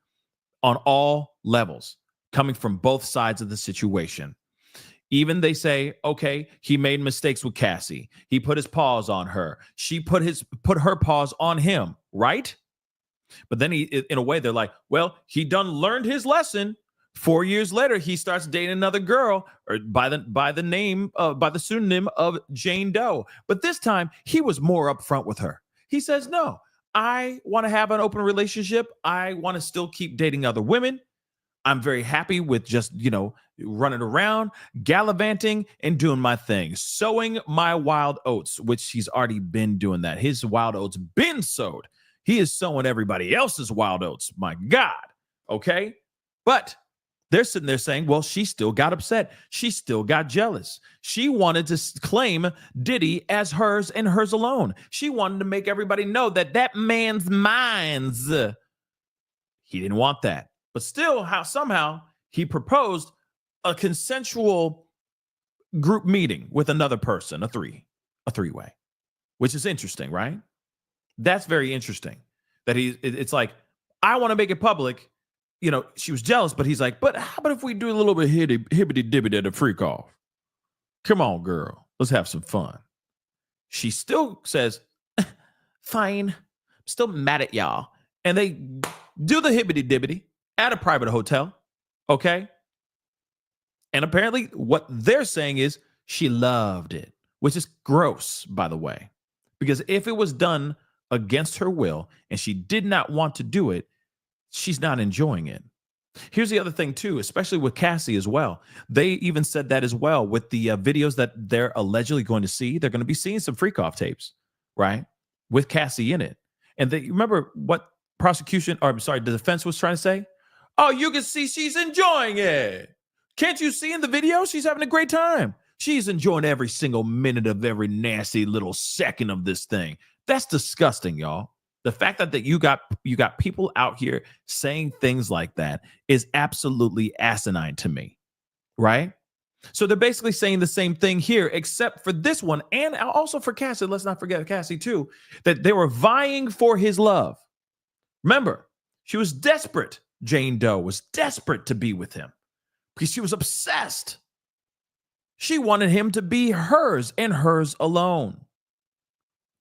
C: on all levels, coming from both sides of the situation. Even they say, okay, he made mistakes with Cassie. He put his paws on her. She put her paws on him, right? But then in a way, they're like, well, he done learned his lesson. 4 years later, he starts dating another girl, or by the pseudonym of Jane Doe. But this time, he was more upfront with her. He says, no, I want to have an open relationship. I want to still keep dating other women. I'm very happy with just, running around, gallivanting, and doing my thing, sowing my wild oats, which he's already been doing that. His wild oats been sowed. He is sowing everybody else's wild oats. My God. Okay. But they're sitting there saying, well, she still got upset. She still got jealous. She wanted to claim Diddy as hers and hers alone. She wanted to make everybody know that man's mine's. He didn't want that. But still, somehow he proposed a consensual group meeting with another person, a three-way, which is interesting, right? That's very interesting. That it's like, I want to make it public. She was jealous, but he's like, but how about if we do a little bit hibbity-dibbity to freak off? Come on, girl. Let's have some fun. She still says, fine. I'm still mad at y'all. And they do the hibbity-dibbity at a private hotel. Okay? And apparently what they're saying is she loved it, which is gross, by the way. Because if it was done against her will and she did not want to do it, she's not enjoying it. Here's the other thing too, especially with Cassie as well. They even said that as well with the videos that they're allegedly going to see. They're going to be seeing some freak off tapes, right? With Cassie in it. And they remember what prosecution, or I'm sorry, the defense was trying to say? Oh, you can see she's enjoying it. Can't you see in the video? She's having a great time. She's enjoying every single minute of every nasty little second of this thing. That's disgusting, y'all. The fact that you got people out here saying things like that is absolutely asinine to me, right? So they're basically saying the same thing here, except for this one, and also for Cassie. Let's not forget Cassie too, that they were vying for his love. Remember, she was desperate. Jane Doe was desperate to be with him because she was obsessed. She wanted him to be hers and hers alone.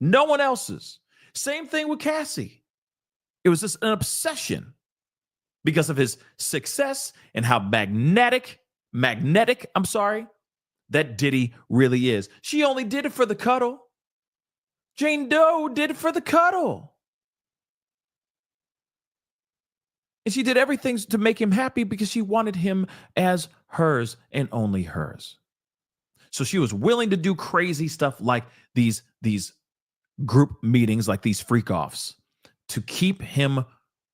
C: No one else's. Same thing with Cassie. It was just an obsession because of his success and how magnetic, that Diddy really is. She only did it for the cuddle. Jane Doe did it for the cuddle. And she did everything to make him happy because she wanted him as hers and only hers. So she was willing to do crazy stuff like these group meetings, like these freak offs, to keep him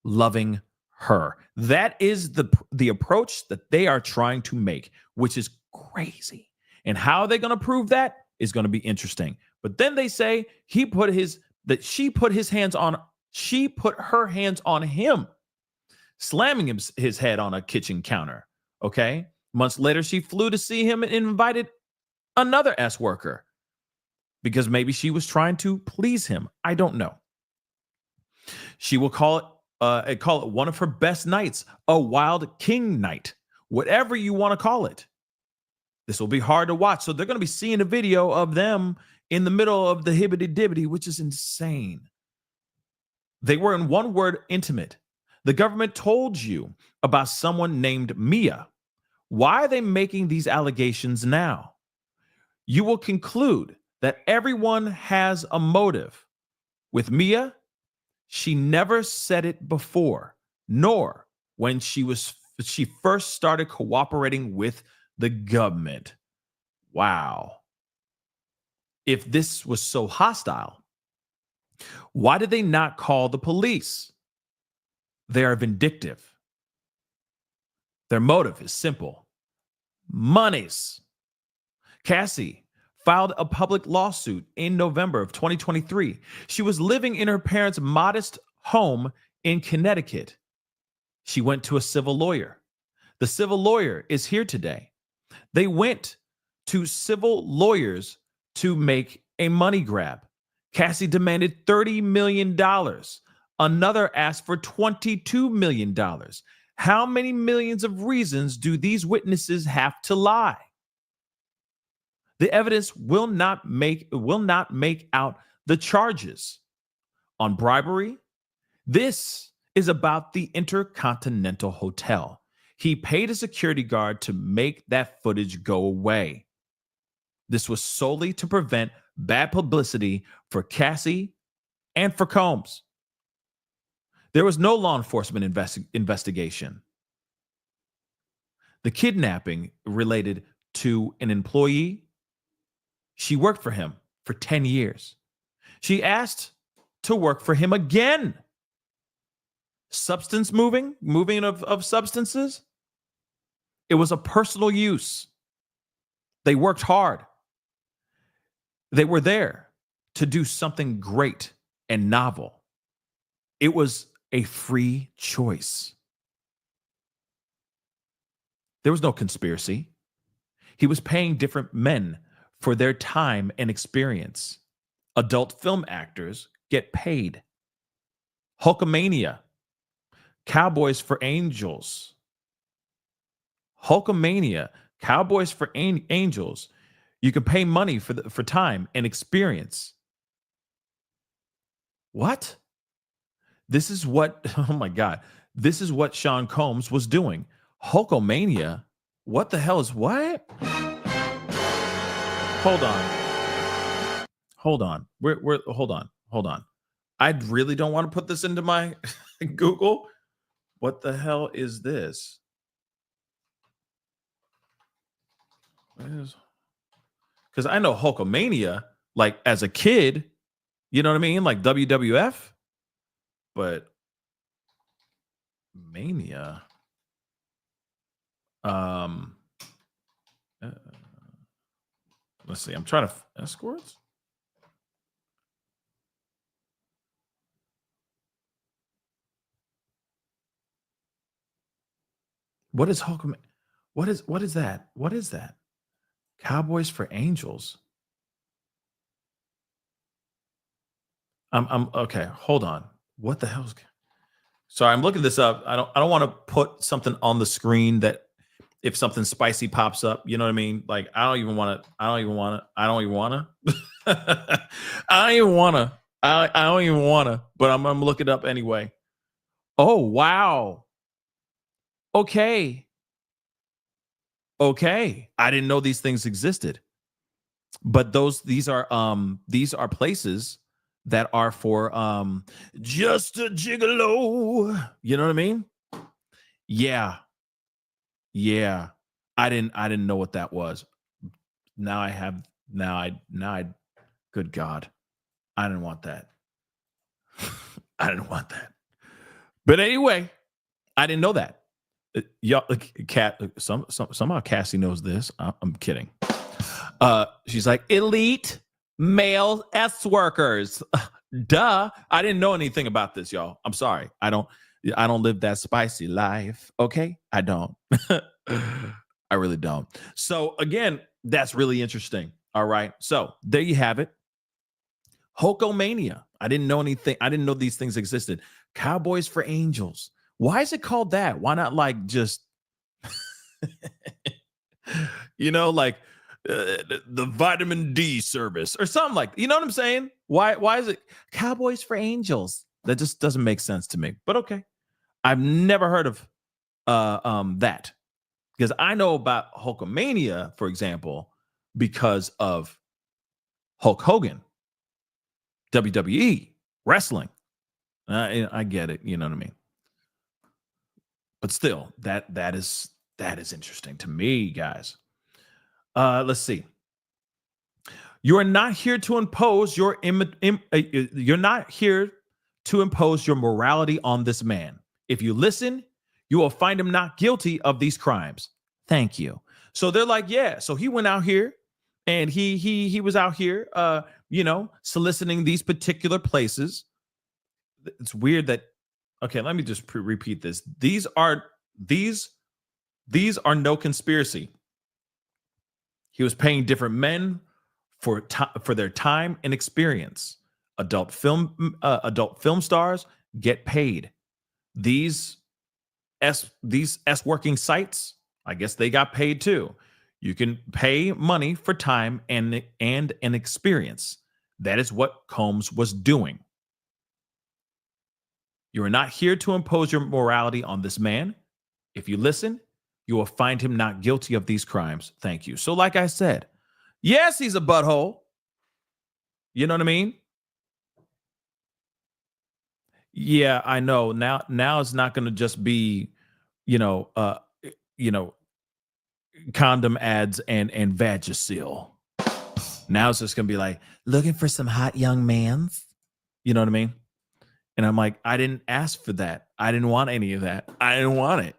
C: loving her. That is the approach that they are trying to make, which is crazy. And how they're going to prove that is going to be interesting. But then they say she put her hands on him, slamming his head on a kitchen counter. Okay. Months later, she flew to see him and invited another S worker because maybe she was trying to please him. I don't know. She will call it one of her best nights, a wild king night, whatever you want to call it. This will be hard to watch. So they're going to be seeing a video of them in the middle of the hibbity dibbity, which is insane. They were, in one word, intimate. The government told you about someone named Mia. Why are they making these allegations now? You will conclude that everyone has a motive. With Mia, she never said it before, nor when she first started cooperating with the government. Wow. If this was so hostile, why did they not call the police? They are vindictive. Their motive is simple. Monies. Cassie filed a public lawsuit in November of 2023. She was living in her parents' modest home in Connecticut. She went to a civil lawyer. The civil lawyer is here today. They went to civil lawyers to make a money grab. Cassie demanded $30 million. Another asked for $22 million. How many millions of reasons do these witnesses have to lie? The evidence will not make out the charges on bribery. This is about the Intercontinental Hotel. He paid a security guard to make that footage go away. This was solely to prevent bad publicity for Cassie and for Combs. There was no law enforcement investigation. The kidnapping related to an employee. She worked for him for 10 years. She asked to work for him again. Substance moving of substances. It was a personal use. They worked hard. They were there to do something great and novel. It was a free choice. There was no conspiracy. He was paying different men for their time and experience. Adult film actors get paid. Hulkamania, Cowboys for Angels. Hulkamania, Cowboys for Angels. You can pay money for time and experience. What? This is what, oh my God, this is what Sean Combs was doing. Hulkamania? What the hell is what? Hold on. Hold on. I really don't want to put this into my Google, What the hell is this? Because I know Hulkamania, like as a kid, you know what I mean? Like WWF, but Mania. Let's see. I'm trying to escorts. What is Hulkamania? What is that? What is that? Cowboys for Angels. I'm okay. Hold on. What the hell's? Sorry, I'm looking this up. I don't want to put something on the screen that if something spicy pops up, you know what I mean? Like I don't even want to. I don't even want to. I don't even want to. But I'm gonna look it up anyway. Oh wow. Okay. I didn't know these things existed. But these are places that are for just a gigolo. You know what I mean? Yeah. I didn't know what that was. Now I good God. I didn't want that. I didn't want that. But anyway, I didn't know that. Y'all, Cat. Somehow Cassie knows this. I'm kidding. She's like elite male S workers. Duh. I didn't know anything about this, y'all. I'm sorry. I don't live that spicy life. Okay, I don't. I really don't. So again, that's really interesting. All right. So there you have it. Hulkamania. I didn't know anything. I didn't know these things existed. Cowboys for Angels. Why is it called that? Why not like just, like the vitamin D service or something like, you know what I'm saying? Why is it Cowboys for Angels? That just doesn't make sense to me. But okay, I've never heard of that because I know about Hulkamania, for example, because of Hulk Hogan, WWE, wrestling. I get it. You know what I mean? But still, that is interesting to me, guys. Let's see. You are not here to impose you're not here to impose your morality on this man. If you listen, you will find him not guilty of these crimes. Thank you. So they're like, yeah. So he went out here and he was out here, soliciting these particular places. It's weird that. Okay, let me just repeat this. These are no conspiracy. He was paying different men for their time and experience. Adult film stars get paid. These S working sites, I guess they got paid too. You can pay money for time and an experience. That is what Combs was doing. You are not here to impose your morality on this man. If you listen, you will find him not guilty of these crimes. Thank you. So like I said, yes, he's a butthole. You know what I mean? Yeah, I know. Now it's not going to just be, condom ads and Vagisil. Now it's just going to be like, looking for some hot young mans. You know what I mean? And I'm like, I didn't ask for that. I didn't want any of that. I didn't want it.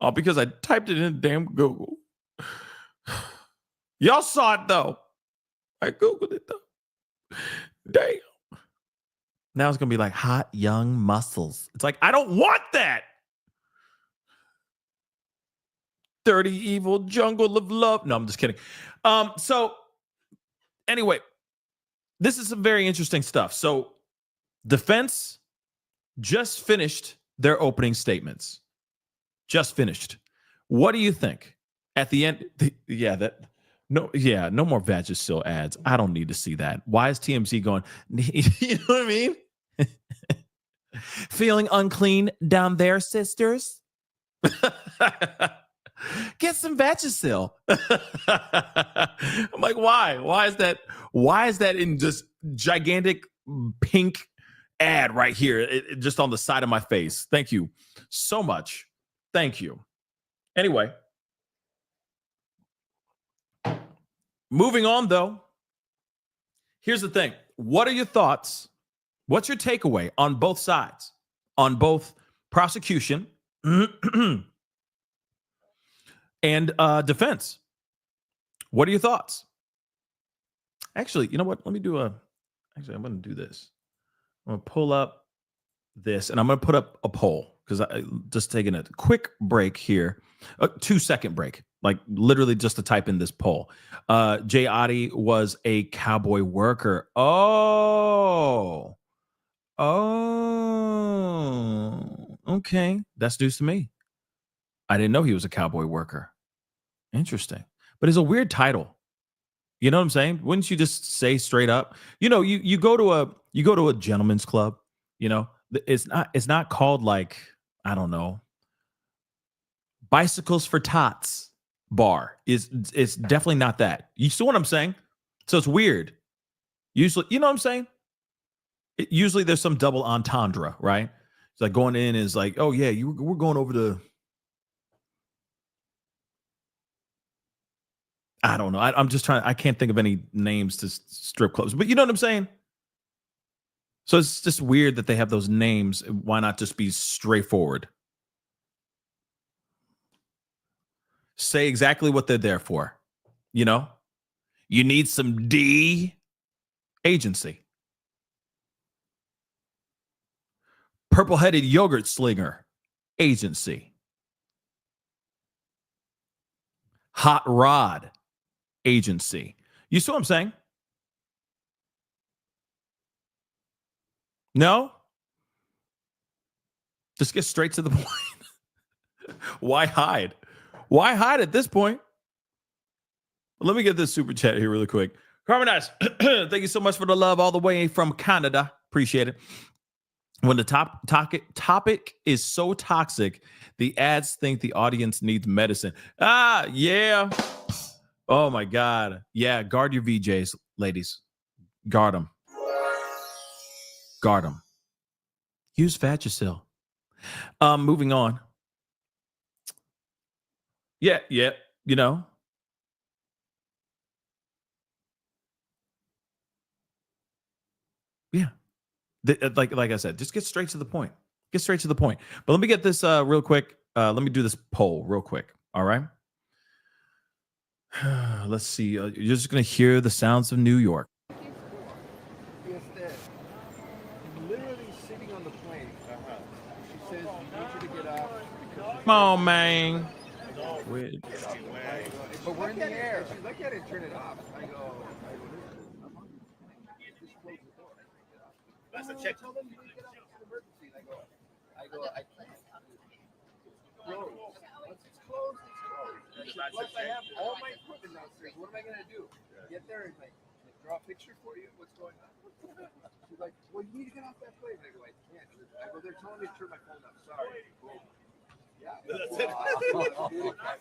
C: All because I typed it in damn Google. Y'all saw it though. I Googled it though. Damn. Now it's going to be like hot young muscles. It's like, I don't want that. Dirty, evil jungle of love. No, I'm just kidding. So anyway, this is some very interesting stuff. So defense just finished their opening statements. Just finished. What do you think? At the end, no more Vagisil ads. I don't need to see that. Why is TMZ going, you know what I mean? Feeling unclean down there, sisters? Get some Vagisil. I'm like, why? Why is that in just gigantic pink ad right here, just on the side of my face. Thank you so much. Thank you. Anyway, moving on though. Here's the thing. What are your thoughts? What's your takeaway on both sides? On both prosecution and defense? What are your thoughts? Actually, you know what? Let me do I'm going to do this. I'm going to pull up this and I'm going to put up a poll because I just taking a quick break here, a 2-second break, like literally just to type in this poll. DIDDY was a cowboy worker. Oh, okay. That's news to me. I didn't know he was a cowboy worker. Interesting. But it's a weird title. You know what I'm saying? Wouldn't you just say straight up? You know, you go to a gentleman's club, you know, it's not called like, I don't know, Bicycles for Tots bar. It's definitely not that. You see what I'm saying? So it's weird. Usually, you know what I'm saying? Usually there's some double entendre, right? It's like going in is like, oh yeah, we're going over to, I don't know. I'm just trying. I can't think of any names to strip clubs, but you know what I'm saying? So it's just weird that they have those names. Why not just be straightforward? Say exactly what they're there for. You know, you need some D agency. Purple-headed yogurt slinger agency. Hot rod agency. You see what I'm saying? No? Just get straight to the point. Why hide? Why hide at this point? Let me get this super chat here really quick. Carmen Ice, thank you so much for the love all the way from Canada. Appreciate it. When the topic is so toxic, the ads think the audience needs medicine. Yeah. Oh, my God. Yeah, guard your VJs, ladies. Guard them. Guard them. Use Vagisil. Moving on. Yeah, you know. Yeah. Like I said, just get straight to the point. Get straight to the point. But let me get this real quick. Let me do this poll real quick. All right. Let's see. You're just going to hear the sounds of New York.
D: Literally sitting on the plane. She says, "You need you to get up."
C: Come on, man.
D: But we're in the air. She's like, "I didn't turn it off." I go, that's a check. Tell them to get off an emergency. I go, I can't. Bro, once it's closed, it's closed. Plus, I have all my equipment downstairs. What am I gonna do? Get there and like draw a picture for you? What's going on? She's like, "Well, you need to get off that plane." I go, "I can't." I go, "They're telling me to turn my phone off." Sorry. Yeah. That's it.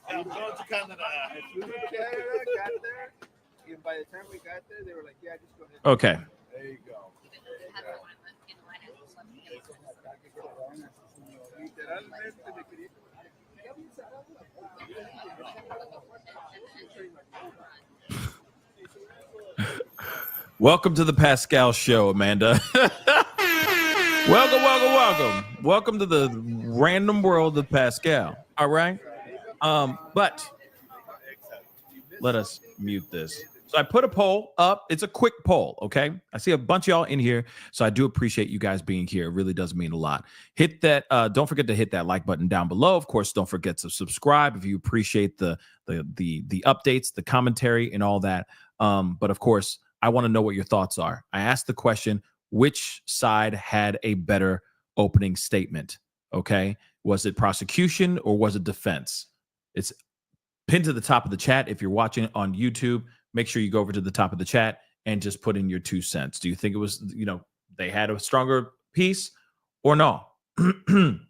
D: I'm going to Canada. I flew to Canada, got there. And by the time we got there, they were like, "Yeah, just go ahead."
C: Okay.
D: There you go.
C: Welcome to the Pascal show, Amanda. Welcome to the random world of Pascal. All right. But let us mute this. So I put a poll up. It's a quick poll, okay? I see a bunch of y'all in here, so I do appreciate you guys being here. It really does mean a lot. Hit that. Don't forget to hit that like button down below. Of course, don't forget to subscribe if you appreciate the updates, the commentary, and all that. But of course, I want to know what your thoughts are. I asked the question: which side had a better opening statement? Okay, was it prosecution or was it defense? It's pinned to the top of the chat. If you're watching on YouTube, make sure you go over to the top of the chat and just put in your 2 cents. Do you think it was, they had a stronger piece or no? And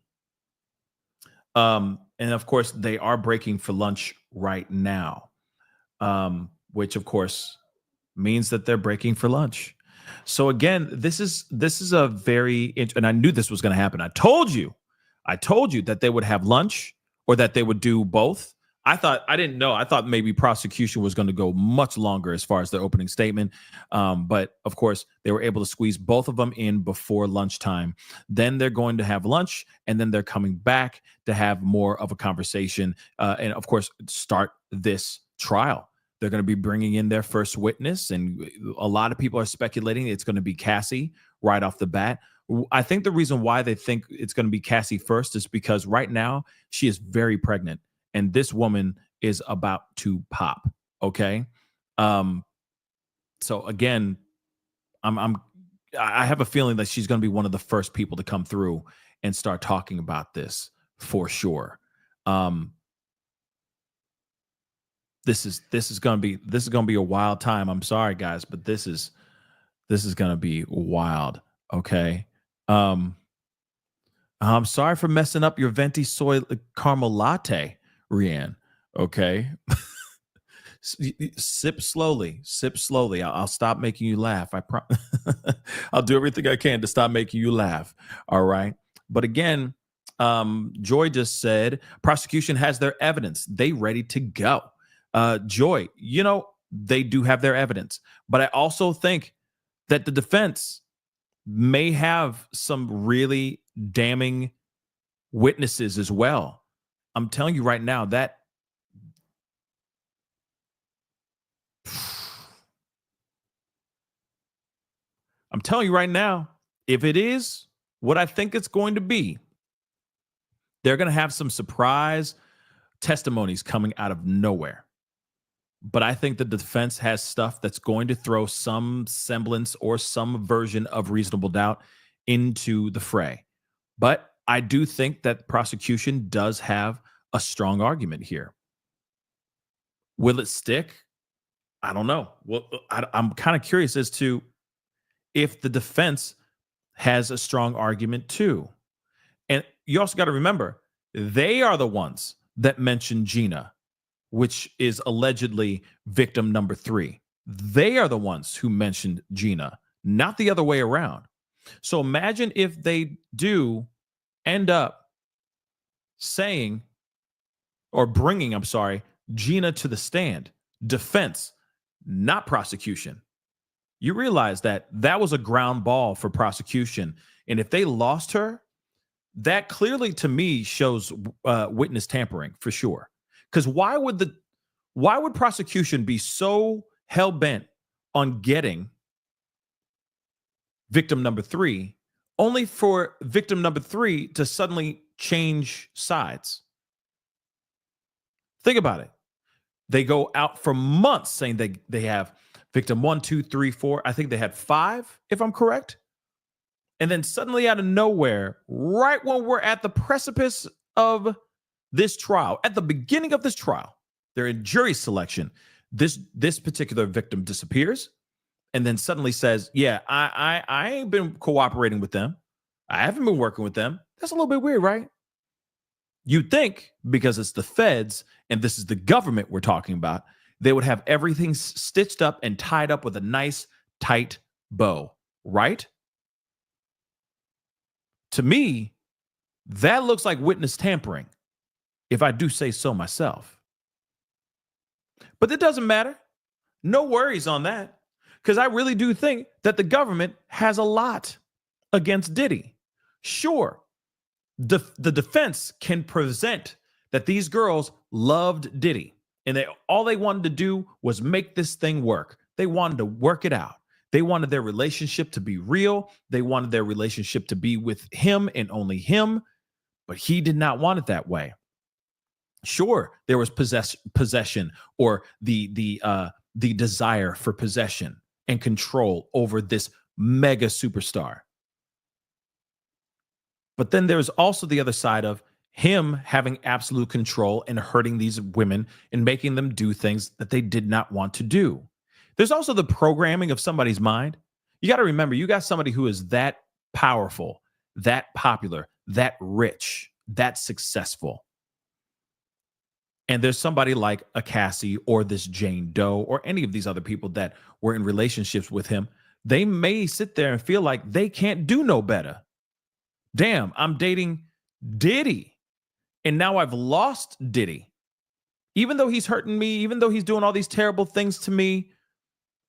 C: of course, they are breaking for lunch right now, which of course means that they're breaking for lunch. So again, this is a very, and I knew this was going to happen. I told you that they would have lunch or that they would do both. I didn't know. I thought maybe prosecution was going to go much longer as far as their opening statement. But of course, they were able to squeeze both of them in before lunchtime. Then they're going to have lunch, and then they're coming back to have more of a conversation. And of course, start this trial. They're going to be bringing in their first witness, and a lot of people are speculating it's going to be Cassie right off the bat. I think the reason why they think it's going to be Cassie first is because right now she is very pregnant, and this woman is about to pop. Okay, so again, I have a feeling that she's going to be one of the first people to come through and start talking about this for sure. This is gonna be a wild time. I'm sorry, guys, but this is gonna be wild. Okay. I'm sorry for messing up your venti soy caramel latte, Rianne. Okay. Sip slowly. Sip slowly. I'll stop making you laugh. I'll do everything I can to stop making you laugh. All right. But again, Joy just said prosecution has their evidence. They ready to go. Joy, they do have their evidence, but I also think that the defense may have some really damning witnesses as well. I'm telling you right now that if it is what I think it's going to be, they're going to have some surprise testimonies coming out of nowhere. But I think the defense has stuff that's going to throw some semblance or some version of reasonable doubt into the fray. But I do think that prosecution does have a strong argument here. Will it stick? I don't know. Well, I'm kind of curious as to if the defense has a strong argument too. And you also got to remember, they are the ones that mentioned Gina, which is allegedly victim number 3. They are the ones who mentioned Gina, not the other way around. So imagine if they do end up saying or bringing, Gina to the stand. Defense, not prosecution. You realize that was a ground ball for prosecution. And if they lost her, that clearly to me shows witness tampering for sure. Because why would prosecution be so hell-bent on getting victim number 3 only for victim number 3 to suddenly change sides? Think about it. They go out for months saying they have victim 1, 2, 3, 4. I think they had 5, if I'm correct. And then suddenly out of nowhere, right when we're at the precipice of this trial, at the beginning of this trial, they're in jury selection. This particular victim disappears and then suddenly says, yeah, I ain't been cooperating with them. I haven't been working with them. That's a little bit weird, right? You'd think because it's the feds and this is the government we're talking about, they would have everything stitched up and tied up with a nice, tight bow, right? To me, that looks like witness tampering, if I do say so myself. But it doesn't matter. No worries on that, because I really do think that the government has a lot against Diddy. Sure, the defense can present that these girls loved Diddy, and all they wanted to do was make this thing work. They wanted to work it out. They wanted their relationship to be real. They wanted their relationship to be with him and only him, but he did not want it that way. Sure, there was possession or the desire for possession and control over this mega superstar. But then there's also the other side of him having absolute control and hurting these women and making them do things that they did not want to do. There's also the programming of somebody's mind. You got to remember, you got somebody who is that powerful, that popular, that rich, that successful. And there's somebody like a Cassie or this Jane Doe or any of these other people that were in relationships with him. they may sit there and feel like they can't do no better. Damn, I'm dating Diddy, and now I've lost Diddy. Even though he's hurting me, even though he's doing all these terrible things to me,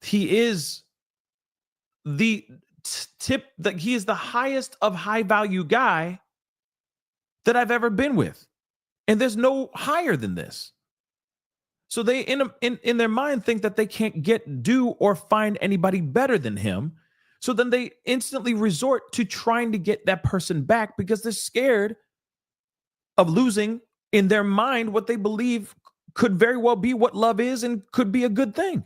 C: he is the he is the highest of high value guy that I've ever been with. And there's no higher than this. So they in their mind think that they can't do or find anybody better than him. So then they instantly resort to trying to get that person back because they're scared of losing in their mind what they believe could very well be what love is and could be a good thing.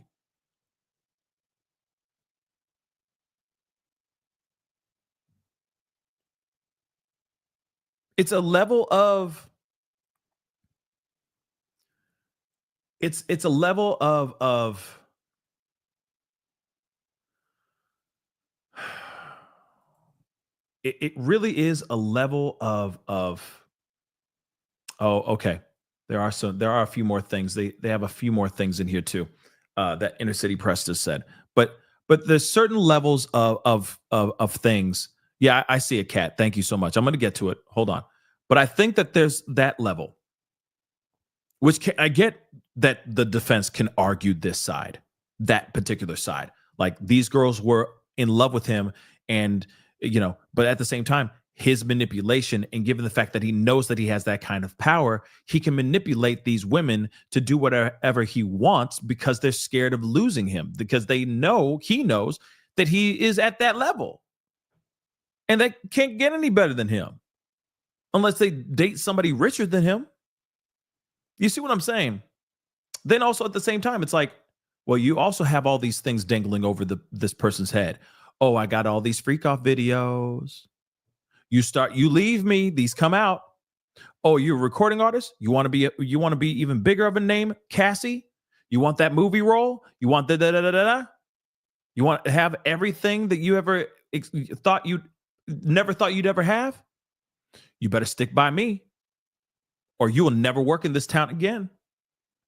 C: It's a level of it's a level of it really is a level of oh, okay. There are a few more things. They have a few more things in here too, that Inner City Press just said. But there's certain levels of things. Yeah, I see a cat. Thank you so much. I'm going to get to it. Hold on. But I think that there's that level, which I get that the defense can argue this side, that particular side. Like these girls were in love with him, and but at the same time, his manipulation, and given the fact that he knows that he has that kind of power, he can manipulate these women to do whatever he wants because they're scared of losing him, because he knows that he is at that level and they can't get any better than him unless they date somebody richer than him. You see what I'm saying? Then also at the same time, it's like, well, you also have all these things dangling over this person's head. Oh, I got all these freak off videos. You leave me, these come out. Oh, you're a recording artist? You want to be even bigger of a name, Cassie? You want that movie role? You want the You want to have everything that you ever never thought you'd ever have? You better stick by me, or you will never work in this town again.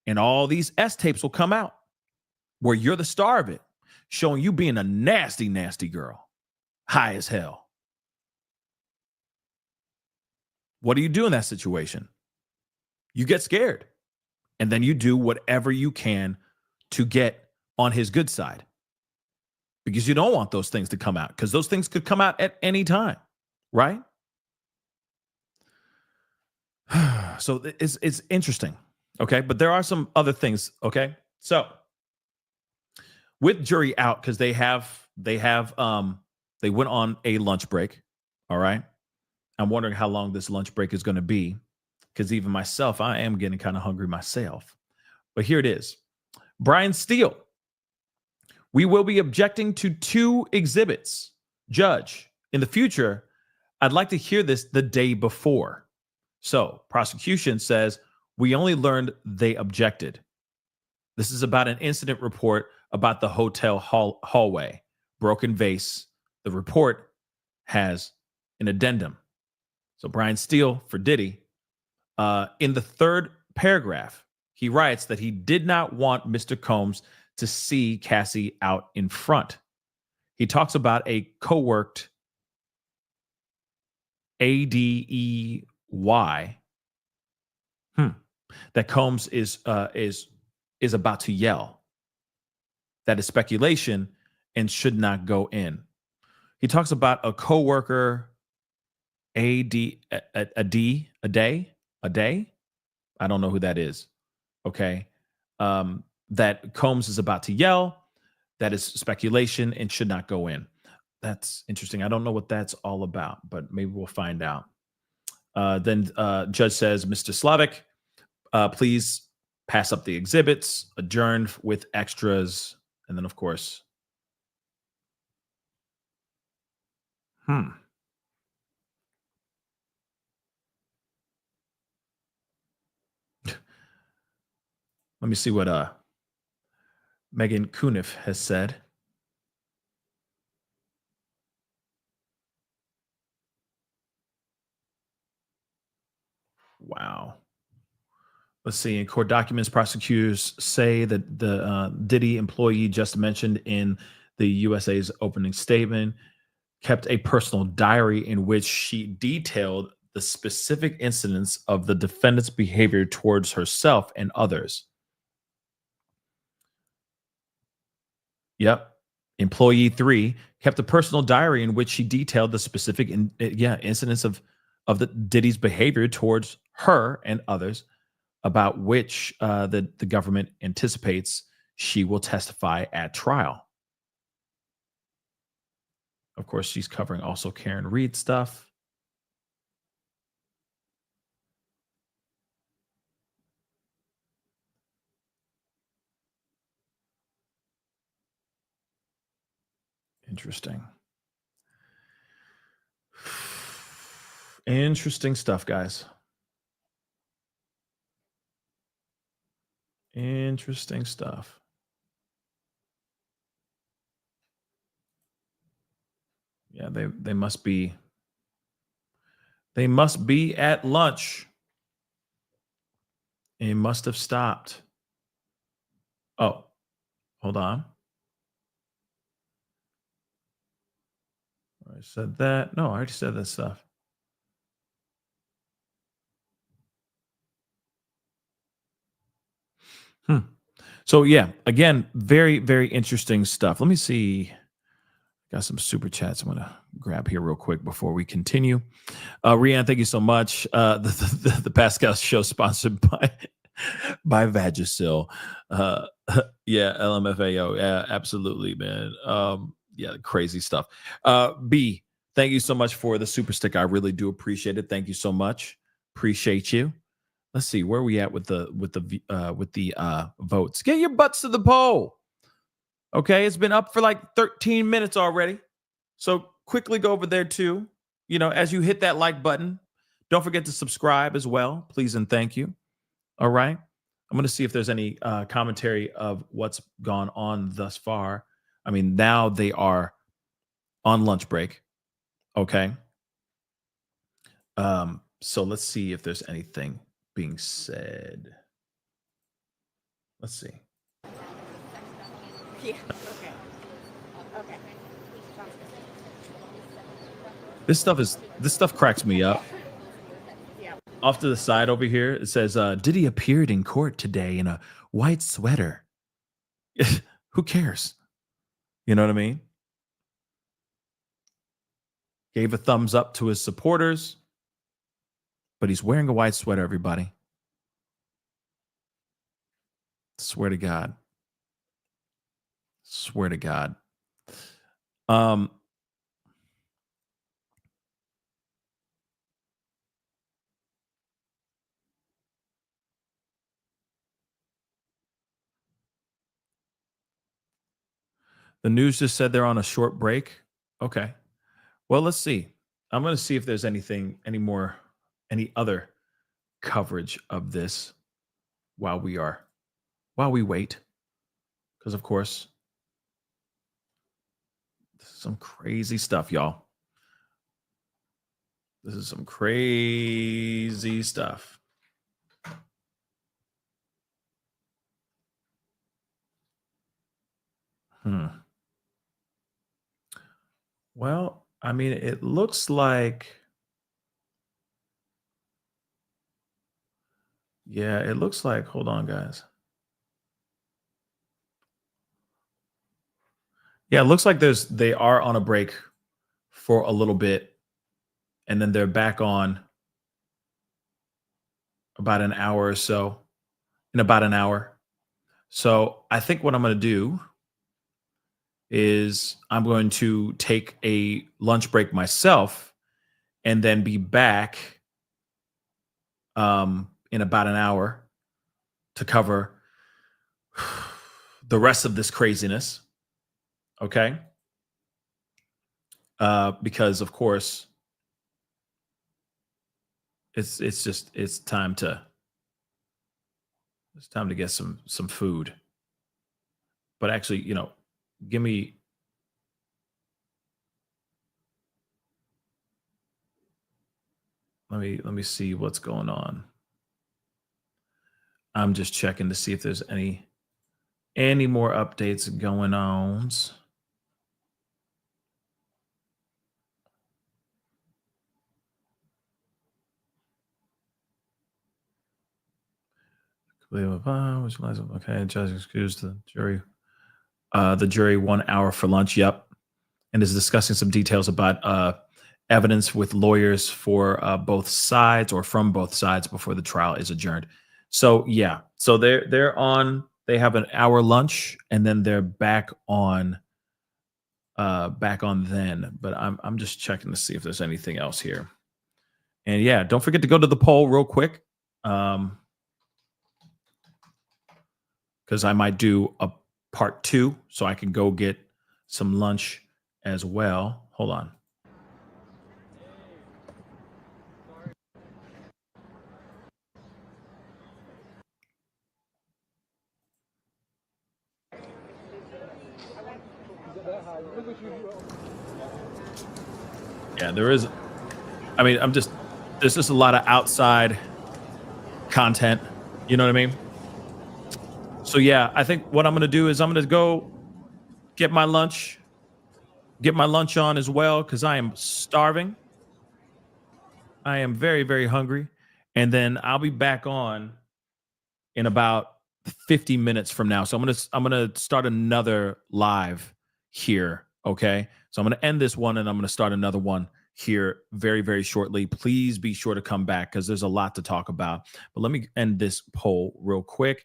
C: And all these S tapes will come out where you're the star of it, showing you being a nasty, nasty girl, high as hell. What do you do in that situation? You get scared, and then you do whatever you can to get on his good side, because you don't want those things to come out, because those things could come out at any time, right? So it's interesting, okay? But there are some other things, okay? So with jury out, because they went on a lunch break, all right? I'm wondering how long this lunch break is going to be, because even myself, I am getting kind of hungry myself. But here it is. Brian Steele. We will be objecting to 2 exhibits. Judge, in the future, I'd like to hear this the day before. So, prosecution says, we only learned they objected. This is about an incident report about the hotel hallway. Broken vase. The report has an addendum. So Brian Steele for Diddy, in the 3rd paragraph, he writes that he did not want Mr. Combs to see Cassie out in front. He talks about a co-worked ADEY that Combs is about to yell. That is speculation and should not go in. He talks about a co-worker a day. I don't know who that is. Okay. That Combs is about to yell. That is speculation and should not go in. That's interesting. I don't know what that's all about, but maybe we'll find out. Then judge says, Mr. Slavic, please pass up the exhibits, adjourn with extras. And then, of course, let me see what Megan Cuniff has said. Wow. Let's see. In court documents, prosecutors say that the Diddy employee just mentioned in the USA's opening statement, kept a personal diary in which she detailed the specific incidents of the defendant's behavior towards herself and others. Yep. Employee 3 kept a personal diary in which she detailed the specific incidents of the Diddy's behavior towards her and others, about which the government anticipates she will testify at trial. Of course, she's covering also Karen Reed stuff. Interesting. Interesting stuff, guys. Interesting stuff. Yeah, they must be at lunch. It must have stopped. Oh, hold on. I said that. No, I already said that stuff. So yeah, again, very, very interesting stuff. Let me see. Got some super chats I'm gonna grab here real quick before we continue. Rianne, thank you so much. The Pascal show sponsored by Vagisil. Yeah, LMFAO. Yeah, absolutely, man. Yeah, crazy stuff. B, thank you so much for the super stick. I really do appreciate it. Thank you so much. Appreciate you. Let's see where we at with the votes. Get your butts to the poll. Okay, it's been up for like 13 minutes already. So quickly go over there too. You know, as you hit that like button, don't forget to subscribe as well. Please and thank you. All right. I'm going to see if there's any commentary of what's gone on thus far. I mean, now they are on lunch break. Okay. So let's see if there's anything being said. Let's see.
E: Yeah. Okay. Okay.
C: This stuff cracks me up.
E: Yeah.
C: Off to the side over here, it says, Diddy appeared in court today in a white sweater. Who cares? You know what I mean? Gave a thumbs up to his supporters, but he's wearing a white sweater, everybody. Swear to God. Swear to God. The news just said they're on a short break. Okay. Well, let's see. I'm going to see if there's any other coverage of this while we wait. Because of course, this is some crazy stuff, y'all. This is some crazy stuff. Well, I mean, it looks like, hold on, guys. Yeah, it looks like they are on a break for a little bit, and then they're back on about an hour or so, in about an hour. So I think what I'm going to do is I'm going to take a lunch break myself and then be back in about an hour to cover the rest of this craziness. Okay. Because of course it's time to get some food. But actually, you know, let me see what's going on. I'm just checking to see if there's any more updates going on. Okay, judge excused the jury. The jury 1 hour for lunch. Yep, and is discussing some details about evidence with lawyers for both sides or from both sides before the trial is adjourned. So yeah, so they're on. They have an hour lunch and then they're back on then. But I'm just checking to see if there's anything else here. And yeah, don't forget to go to the poll real quick. Because I might do a part 2 so I can go get some lunch as well. Hold on. Yeah, there is. I mean, there's just a lot of outside content. You know what I mean? So yeah, I think what I'm going to do is I'm going to go get my lunch on as well because I am starving. I am very, very hungry. And then I'll be back on in about 50 minutes from now. So I'm gonna start another live here. Okay. So I'm gonna end this one and I'm gonna start another one here very, very shortly. Please be sure to come back because there's a lot to talk about. But let me end this poll real quick.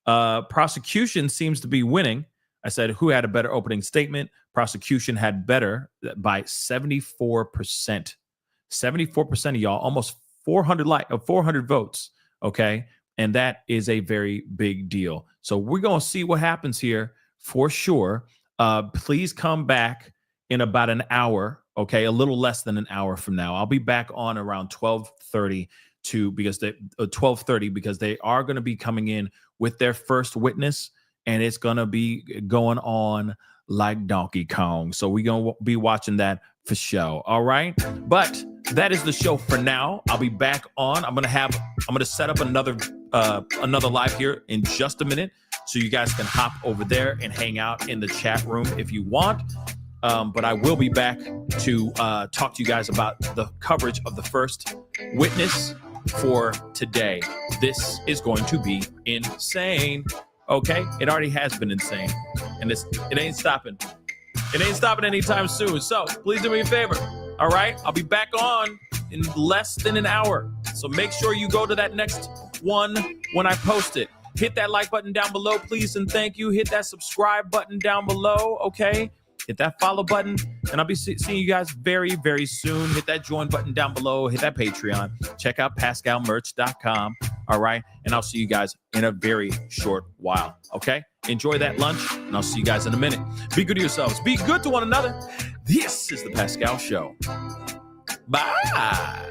C: Prosecution seems to be winning. I said, who had a better opening statement? Prosecution had better by 74%. 74% of y'all, almost 400 votes. Okay. And that is a very big deal. So we're going to see what happens here for sure. Please come back in about an hour. Okay. A little less than an hour from now. I'll be back on around 12:30 because they are going to be coming in with their first witness and it's going to be going on like Donkey Kong. So we're going to be watching that for sure. All right. But that is the show for now. I'll be back on. I'm going to set up another live here in just a minute. So you guys can hop over there and hang out in the chat room if you want. But I will be back to talk to you guys about the coverage of the first witness for today. This is going to be insane. Okay, it already has been insane, and it ain't stopping. It ain't stopping anytime soon. So please do me a favor. All right, I'll be back on in less than an hour. So make sure you go to that next one when I post it. Hit that like button down below, please, and thank you. Hit that subscribe button down below. Okay. Hit that follow button, and I'll be seeing you guys very, very soon. Hit that join button down below. Hit that Patreon. Check out PascalMerch.com. All right, and I'll see you guys in a very short while. Okay, enjoy that lunch, and I'll see you guys in a minute. Be good to yourselves. Be good to one another. This is the Pascal Show. Bye.